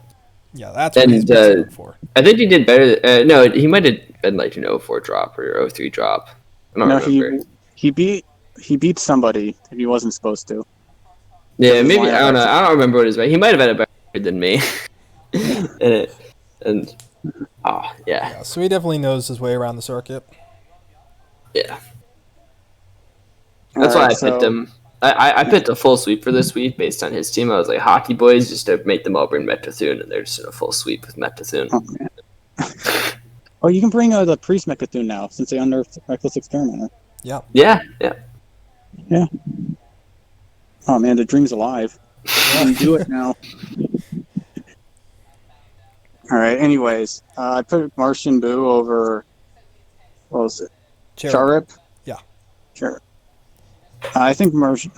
Yeah, that's what he's been for. I think he did better. No, he might have been like an 04 drop or 03 drop. I don't remember. He beat somebody if he wasn't supposed to. Yeah, maybe, I don't know. I don't remember what his right. He might have been a better than me. Yeah. So he definitely knows his way around the circuit. Yeah. That's why I picked him. I picked a full sweep for this week based on his team. I was like, Hockey Boys, just to make them all bring Mechathune, and they're just in a full sweep with Mechathune. Oh, man. Oh, you can bring the Priest Mechathune now, since they unearthed Reckless Experimenter. Yeah. Yeah. Oh, man, the dream's alive. You can do it now. Alright, anyways. I put Martian Boo over... What was it? Charip? Yeah. Sure. I think Martian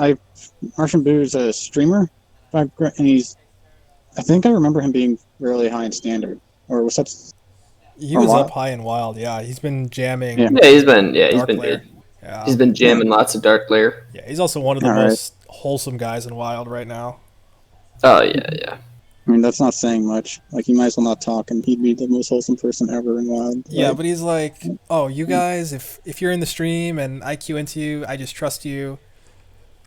Boo is a streamer, and I think I remember him being really high in standard, or was that? He was up high in wild. Yeah, he's been jamming. Yeah, he's been good. Yeah. He's been jamming lots of dark layer. Yeah, he's also one of the most wholesome guys in wild right now. Oh yeah. I mean, that's not saying much. Like, he might as well not talk, and he'd be the most wholesome person ever in wild. Yeah, but he's like, oh, you guys, if you're in the stream and I queue into you, I just trust you.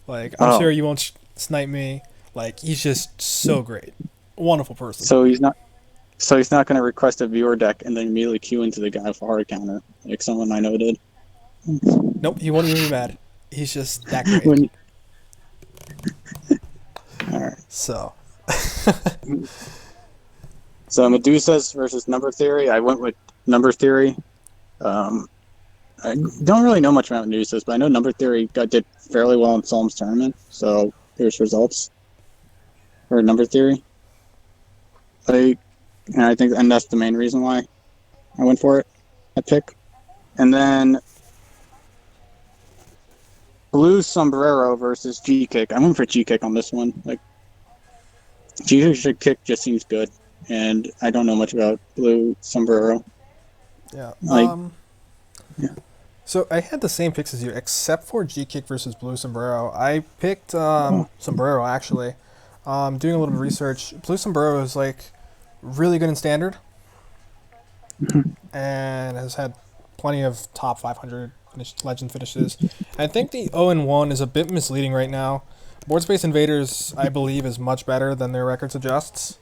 Like, I'm sure you won't snipe me. Like, he's just so great. Wonderful person. So he's So he's not going to request a viewer deck and then immediately queue into the guy with a hard counter, like someone I know did. Nope, he won't even be mad. He's just that great. When... All right. So. So Medusas versus Number Theory. I went with Number Theory. I don't really know much about Medusas, but I know Number Theory did fairly well in Solom's tournament. So here's results for Number Theory. I think, and that's the main reason why I went for it. I pick, and then Blue Sombrero versus G Kick. I went for G Kick on this one. Like G Kick just seems good, and I don't know much about Blue Sombrero. Yeah. Yeah. So I had the same picks as you, except for G Kick versus Blue Sombrero. I picked Sombrero actually. Doing a little bit of research. Blue Sombrero is like really good in Standard, and has had plenty of top 500 legend finishes. I think the 0-1 is a bit misleading right now. Board Space Invaders, I believe, is much better than their record suggests.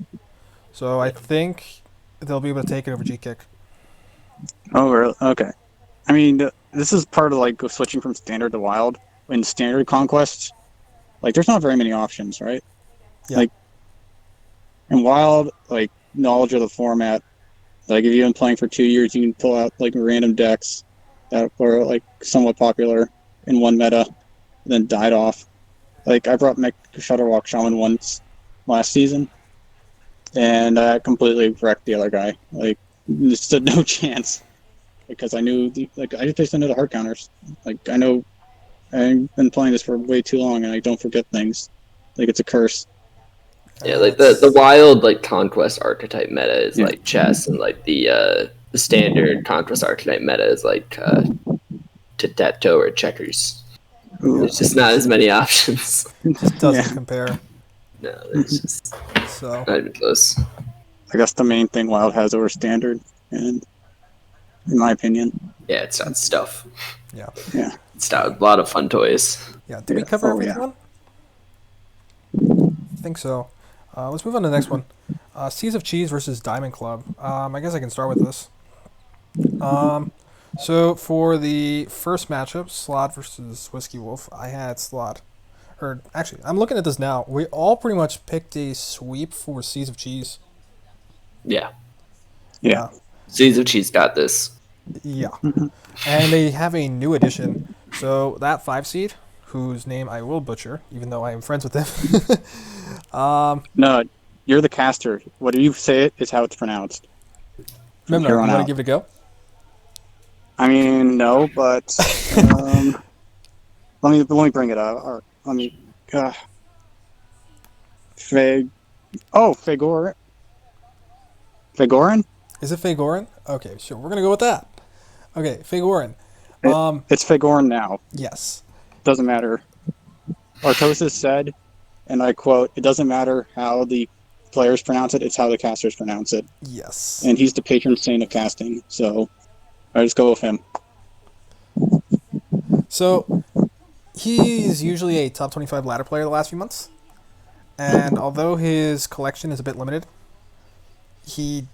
So I think they'll be able to take it over G Kick. Oh, really? Okay. I mean, this is part of like switching from Standard to Wild. In Standard Conquest, like there's not very many options, right? Yeah. Like in Wild, like knowledge of the format. Like if you've been playing for 2 years, you can pull out like random decks that were like somewhat popular in one meta, and then died off. Like I brought Mech Shutterwalk Shaman once last season, and I completely wrecked the other guy. Like there stood no chance because I knew I just know the hard counters. Like I know I've been playing this for way too long, and I don't forget things. Like it's a curse. Yeah, like the wild like conquest archetype meta is like chess, and like the standard conquest archetype meta is like tic-tac-toe or checkers. There's just not as many options. It just doesn't compare. No, there's just not even close. I guess the main thing Wild has over Standard, and in my opinion, yeah, it's got stuff. Yeah, it's got a lot of fun toys. Yeah, did we cover everyone? I think so. Let's move on to the next one. Seas of Cheese versus Diamond Club. I guess I can start with this. So for the first matchup, Slot versus Whiskey Wolf, I had Slot. Or actually, I'm looking at this now. We all pretty much picked a sweep for Seas of Cheese. Yeah. Seas of Cheese got this. Yeah. And they have a new addition. So that 5 seed, whose name I will butcher, even though I am friends with them. No, you're the caster. Whatever you say it is how it's pronounced. Memnarch, you want to give it a go? I mean, no, but let me bring it up. Or let me. Fagorin. Fagorin? Is it Fagorin? Okay, sure. We're gonna go with that. Okay, Fagorin. It's Fagorin now. Yes. Doesn't matter. Artosis said, and I quote, "It doesn't matter how the players pronounce it; it's how the casters pronounce it." Yes. And he's the patron saint of casting, so I just go with him. So he's usually a top 25 ladder player the last few months, and although his collection is a bit limited, he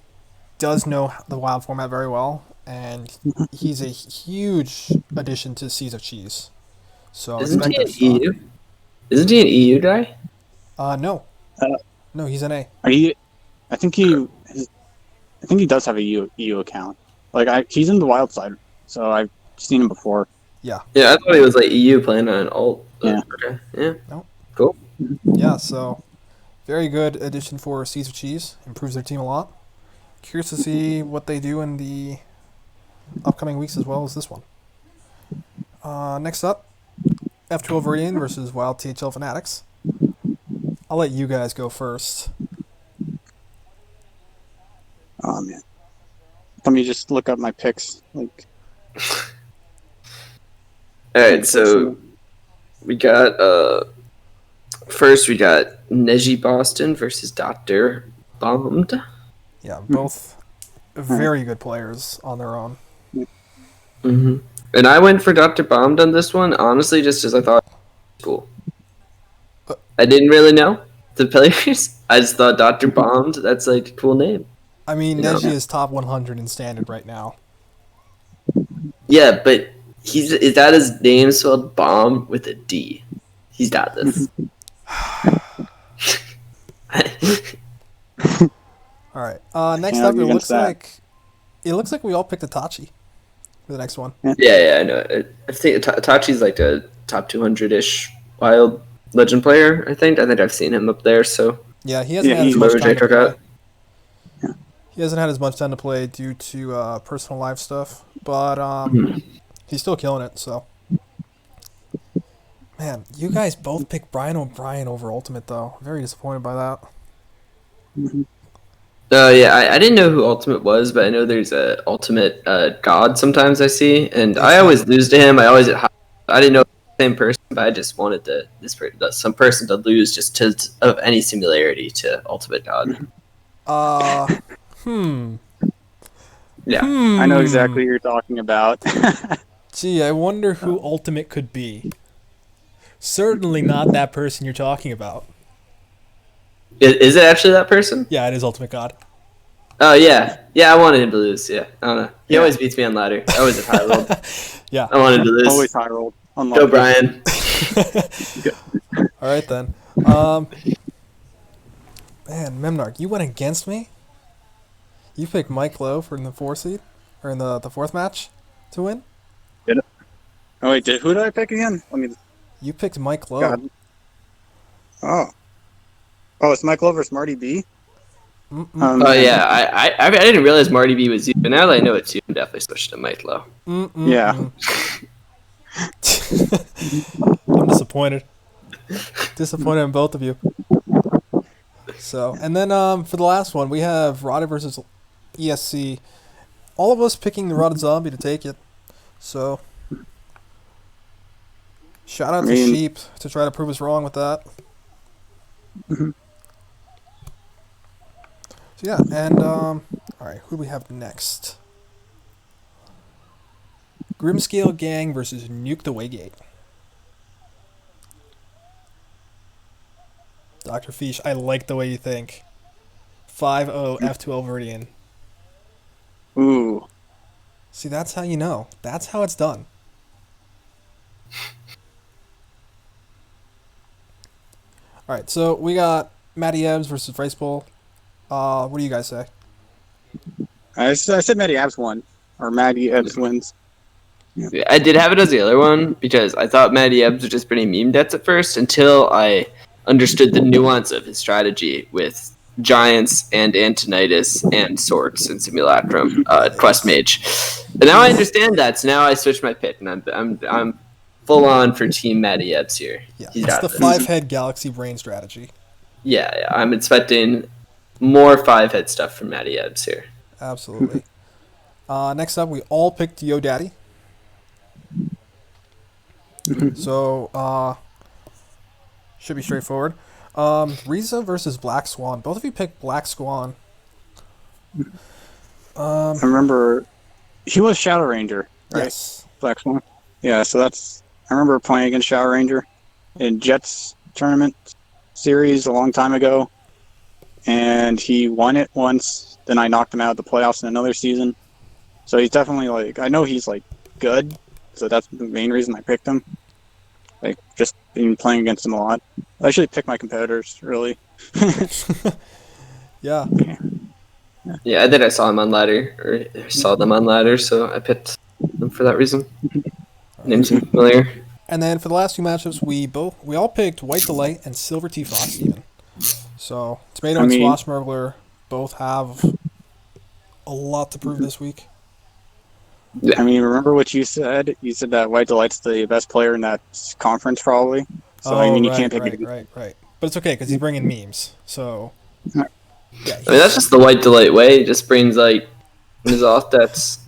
does know the Wild format very well, and he's a huge addition to Seas of Cheese. So isn't he an EU? Isn't he an EU guy? No. No, he's an A. I think he does have a EU account. Like he's in the Wild side, so I've seen him before. Yeah. Yeah, I thought he was like EU playing on an alt. Yeah. Okay. Yeah. No. Cool. Yeah. So very good addition for Seas of Cheese. Improves their team a lot. Curious to see what they do in the upcoming weeks as well as this one. Next up, F12 Viridian versus Wild THL Fanatics. I'll let you guys go first. Oh man, let me just look up my picks. Like, all right, so we got first we got Neji Boston versus Dr. Bombed. Yeah, both very good players on their own. Mm-hmm. And I went for Dr. Bombed on this one, honestly, just as I thought it was cool. I didn't really know the players. I just thought Dr. Bombed, that's like a cool name. I mean, You know? Neji is top 100 in standard right now. Yeah, but is that his name spelled bomb with a D? He's got this. All right. Next Can't up, argue against that. it looks like we all picked Itachi for the next one. Yeah, I know. I think Itachi's like a top 200-ish wild legend player. I think I've seen him up there. So Yeah, he hasn't Yeah, had as he's much whoever time Jay to took play. out. He hasn't had as much time to play due to personal life stuff, but he's still killing it. So, man, you guys both picked Brian O'Brien over Ultimate, though. Very disappointed by that. Yeah, I didn't know who Ultimate was, but I know there's a Ultimate God sometimes I see, and I always lose to him. I didn't know it was the same person, but I just wanted some person to lose just of any similarity to Ultimate God. Yeah. I know exactly what you're talking about. Gee, I wonder who Ultimate could be. Certainly not that person you're talking about. Is it actually that person? Yeah, it is Ultimate God. Oh yeah, I wanted him to lose. Yeah, I don't know. He always beats me on ladder. I always at high roll. Yeah. I wanted to lose. Always high rolled. Go Brian. All right then. Man, Memnarch, you went against me. You picked Mike Lowe for in the 4 seed, or in the fourth match, to win. Oh wait, who did I pick again? Let me. You picked Mike Lowe. God. Oh, it's Mike Lowe versus MartyB. Oh yeah, I didn't realize MartyB was you, but now that I know it's you, I'm definitely switched to Mike Lowe. Yeah. I'm disappointed. Disappointed in both of you. So, and then for the last one, we have Rotted versus ESC. All of us picking the Rotted Zombie to take it. So, shout out to Sheep to try to prove us wrong with that. So yeah, and all right, who do we have next? Grimscale Gang versus Nuke the Waygate. Dr. Fish, I like the way you think. 5-0 F2L Viridian. Ooh. See, that's how you know. That's how it's done. Alright, so we got Matty Ebbs versus Rice Bowl. What do you guys say? I said Matty Ebbs won. Or Matty Ebbs wins. Yeah, I did have it as the other one because I thought Matty Ebbs was just pretty meme debts at first until I understood the nuance of his strategy with Giants and Antonitis and Swords and Simulacrum, Quest Mage. And now I understand that, so now I switched my pick, and I'm full on for Team Matty Ebbs here. Yeah, He's it's got the this. 5-head Galaxy Brain strategy. Yeah, I'm expecting more 5-head stuff from Matty Ebbs here. Absolutely. Next up, we all picked Yo Daddy. So, should be straightforward. Riza versus Black Swan. Both of you picked Black Swan. I remember he was Shadow Ranger, right? Yes. Black Swan. Yeah, so that's. I remember playing against Shadow Ranger in Jets tournament series a long time ago, and he won it once. Then I knocked him out of the playoffs in another season. So he's definitely like. I know he's like good, so that's the main reason I picked him. Like just been playing against him a lot. I actually pick my competitors really. Yeah. Yeah, I think I saw him on ladder, or saw them on ladder, so I picked them for that reason. Names seem familiar. And then for the last two matchups, we all picked White Delight and Silver T Fox even. So Tomato and Swashbuckler both have a lot to prove this week. Yeah. I mean, remember what you said? You said that White Delight's the best player in that conference, probably. So I mean, you can't pick it. Right. But it's okay because he's bringing memes. So yeah, I mean, that's just the White Delight way. He just brings like his off that's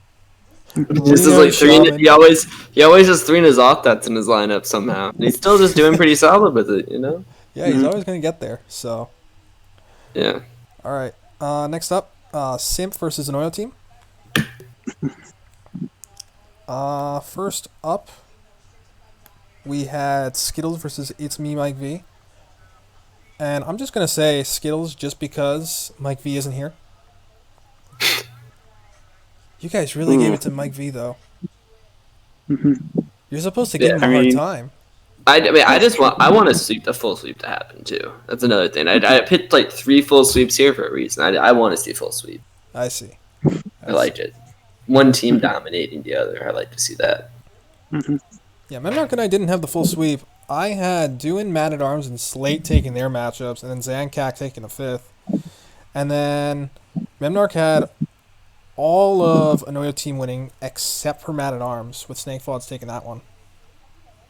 just as like three. He always has 3 Nazothats in his lineup somehow. And he's still just doing pretty solid with it, you know. Yeah, he's always gonna get there. So yeah. All right. Next up, Simp versus an oil team. First up, we had Skittles versus It's Me, Mike V. And I'm just going to say Skittles just because Mike V isn't here. You guys really gave it to Mike V, though. Mm-hmm. You're supposed to give him I a hard mean- time. I want a full sweep to happen too. That's another thing. I picked like 3 full sweeps here for a reason. I want to see full sweep. I see. I liked it. One team dominating the other. I like to see that. Mm-hmm. Yeah, Memnarch and I didn't have the full sweep. I had Duin, Man-at-Arms, and Slate taking their matchups, and then Zankak taking a 5th. And then Memnarch had all of Anoyo team winning except for Man-at-Arms, with Snake Fods taking that one.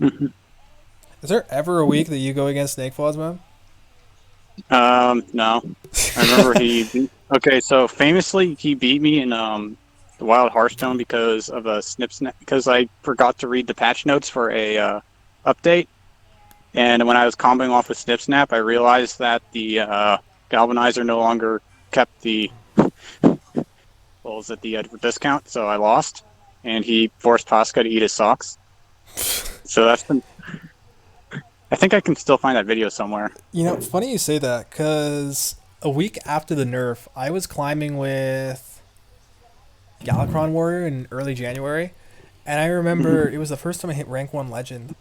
Mm-hmm. Is there ever a week that you go against Snake Fods, man? No. I remember okay, so famously he beat me in the Wild Hearthstone because of a snap because I forgot to read the patch notes for a update. And when I was comboing off with Snip Snap, I realized that the Galvanizer no longer kept the discount, so I lost. And he forced Tosca to eat his socks. So that's been... I think I can still find that video somewhere. You know, funny you say that, because a week after the nerf, I was climbing with Galakron Warrior in early January, and I remember it was the first time I hit rank 1 legend.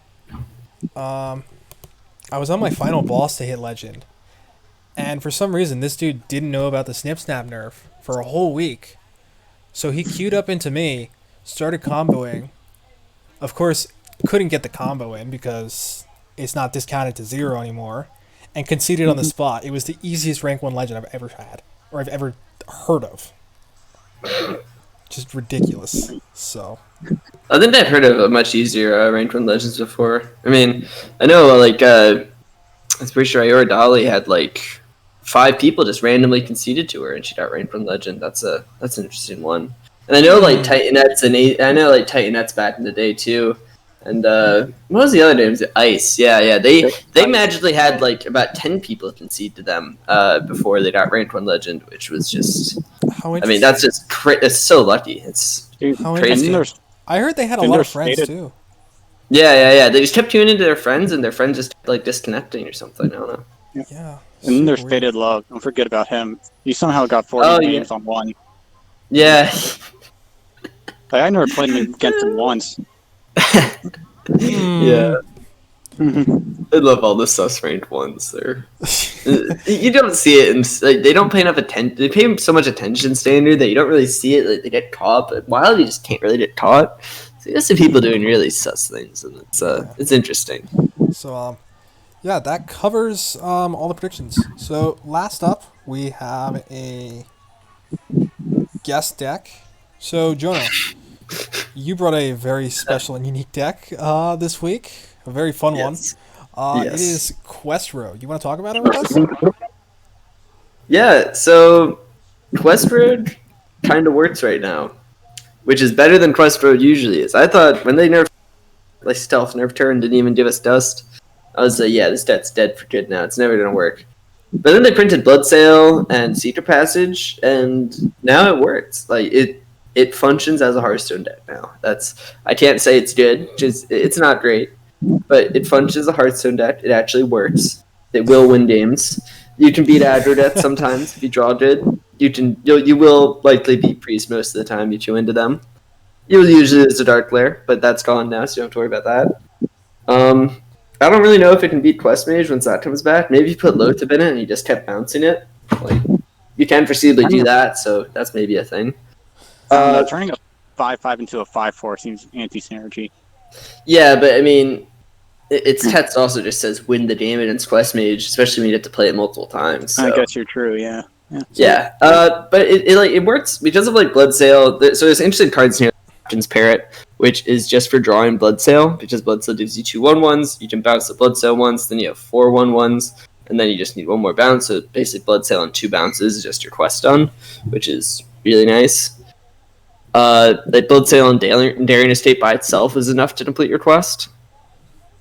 I was on my final boss to hit legend, and for some reason this dude didn't know about the Snip Snap nerf for a whole week. So he queued up into me, started comboing. Of course, couldn't get the combo in because it's not discounted to 0 anymore, and conceded on the spot. It was the easiest rank 1 legend I've ever had, or I've ever heard of. Just ridiculous. So I think I've heard of a much easier ranked 1 legends before. I mean, I know I was pretty sure Iora Dolly had like 5 people just randomly conceded to her, and she got ranked 1 legend. That's an interesting one. And I know like Titanets Titanets back in the day too. And what was the other name? Was it Ice? Yeah. They magically had like about 10 people concede to them before they got ranked 1 legend, which was just. I mean, that's just it's so lucky. It's how crazy. I heard they had a lot of friends too. Yeah. They just kept tuning into their friends, and their friends just like disconnecting or something. I don't know. Yeah. And then there's Stated Love. Don't forget about him. He somehow got 40 games on 1. Yeah. I never played him against him once. Yeah. I love all the sus ranked ones there. You don't see it, and like, they don't pay enough attention. They pay so much attention standard that you don't really see it. Like, they get caught, but Wild you just can't really get caught. So you see people doing really sus things, and it's interesting. So yeah, that covers all the predictions. So last up, we have a guest deck. So Jonah, you brought a very special and unique deck this week. A very fun one. Yes. It is Quest Road. You want to talk about it with us? Yeah, so Quest Road kind of works right now, which is better than Quest Road usually is. I thought when they nerfed like Stealth nerfed her and didn't even give us Dust, I was like, yeah, this deck's dead for good now. It's never going to work. But then they printed Blood Sail and Secret Passage, and now it works. Like, it functions as a Hearthstone deck now. I can't say it's good. It's not great. But it functions as a Hearthstone deck. It actually works. It will win games. You can beat aggro death sometimes if you draw good. You will likely beat Priest most of the time you chew into them. You'll usually lose a Dark Glare, but that's gone now, so you don't have to worry about that. I don't really know if it can beat Quest Mage once that comes back. Maybe you put Loatheb in it and you just kept bouncing it. Like, you can foreseeably do that, so that's maybe a thing. Turning a 5/5 into a 5/4 seems anti-synergy. Yeah, but I mean, its text also just says win the game against Quest Mage, especially when you get to play it multiple times. So. I guess you're true, yeah. Yeah, but it works because of like Blood Sail. So there's interesting cards here. Captain's Parrot, which is just for drawing Blood Sail, because Blood Sail gives you 2 1/1s. You can bounce the Blood Sail once, then you have 4 1/1s, and then you just need 1 more bounce. So basically, Blood Sail and 2 bounces is just your quest done, which is really nice. Like Blood Sail and Daring Estate by itself is enough to complete your quest.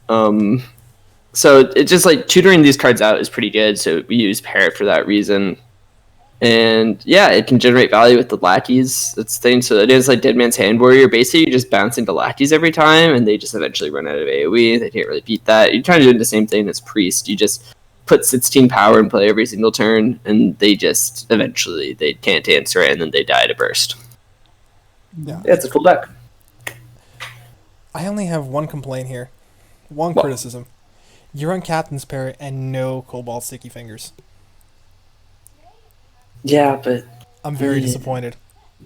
So it's just like tutoring these cards out is pretty good. So we use Parrot for that reason. And yeah, it can generate value with the lackeys. That's the thing. So it is like Dead Man's Hand Warrior. Basically, you just bounce into lackeys every time, and they just eventually run out of AoE. They can't really beat that. You're trying to do the same thing as Priest. You just put 16 power and play every single turn, and they just eventually they can't answer it, and then they die to burst. Yeah. Yeah, it's a cool deck. I only have one complaint here. One What? criticism. You're on Captain's Pair and no Cobalt Sticky Fingers. Yeah, but I'm very Yeah. disappointed.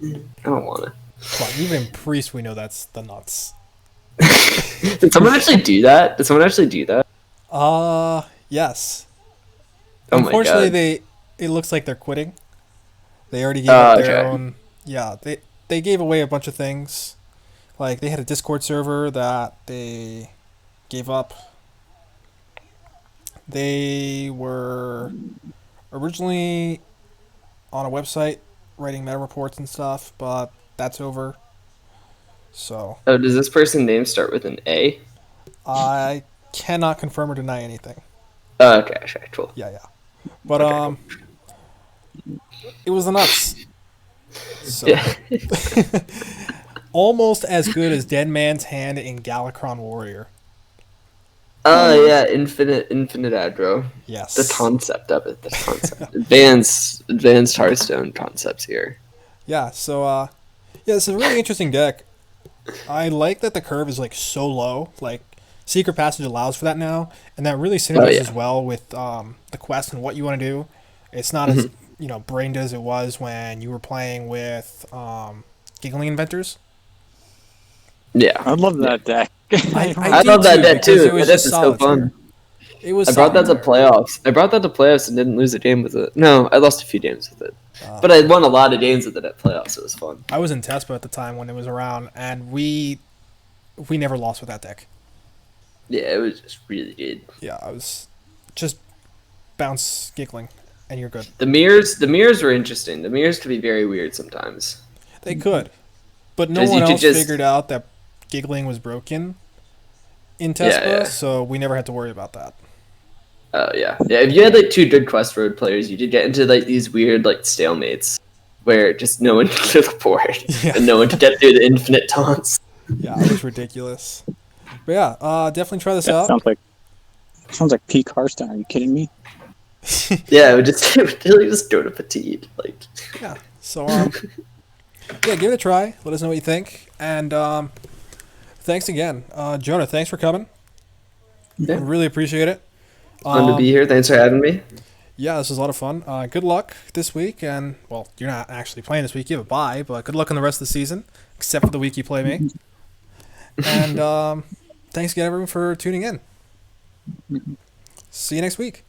I don't want to. Come on, even in Priest we know that's the nuts. Did someone actually do that? Yes. Oh my Unfortunately, god. it looks like they're quitting. They already gave up their Okay. own. Yeah, they gave away a bunch of things. Like they had a Discord server that they gave up. They were originally on a website writing meta reports and stuff, but that's over. So Oh, does this person's name start with an A? I cannot confirm or deny anything. Oh, okay, cool. Yeah, yeah. But Okay. it was the nuts. So Yeah. almost as good as Dead Man's Hand in Galakron Warrior. Oh yeah, infinite aggro. Yes. The concept of it. The concept. advanced Hearthstone concepts here. Yeah, so yeah, it's a really interesting deck. I like that the curve is like so low. Like Secret Passage allows for that now, and that really synergizes well with the quest and what you want to do. It's not as brained as it was when you were playing with Giggling Inventors. Yeah. I love that deck. I did love that too, deck because too. it was That deck just is so solitaire. fun. It was I brought that to solitaire. playoffs. And didn't lose a game with it. No, I lost a few games with it. But I won a lot of games with it at playoffs. It was fun. I was in Tespa at the time when it was around, and we never lost with that deck. Yeah, it was just really good. Yeah, I was just bounce Giggling, and you're good. The mirrors were interesting. The mirrors could be very weird sometimes. They could, but no 'Cause one you could else just- figured out that Giggling was broken in Yeah, Tespa, yeah. so we never had to worry about that. Oh yeah. If you had like two good Quest Road players, you did get into like these weird like stalemates where just no one could clear the board Yeah. and no one could get through the infinite taunts. Yeah, it was ridiculous. But yeah, definitely try this out. Sounds like peak Hearthstone. Are you kidding me? Yeah, it would really just go to petite. Like Yeah, so yeah, give it a try. Let us know what you think, and thanks again, Jonah. Thanks for coming. I Yeah. really appreciate it. Fun to be here. Thanks for having me. Yeah, this was a lot of fun. Good luck this week, and well, you're not actually playing this week. You have a bye, but good luck in the rest of the season, except for the week you play me. And thanks again, everyone, for tuning in. See you next week.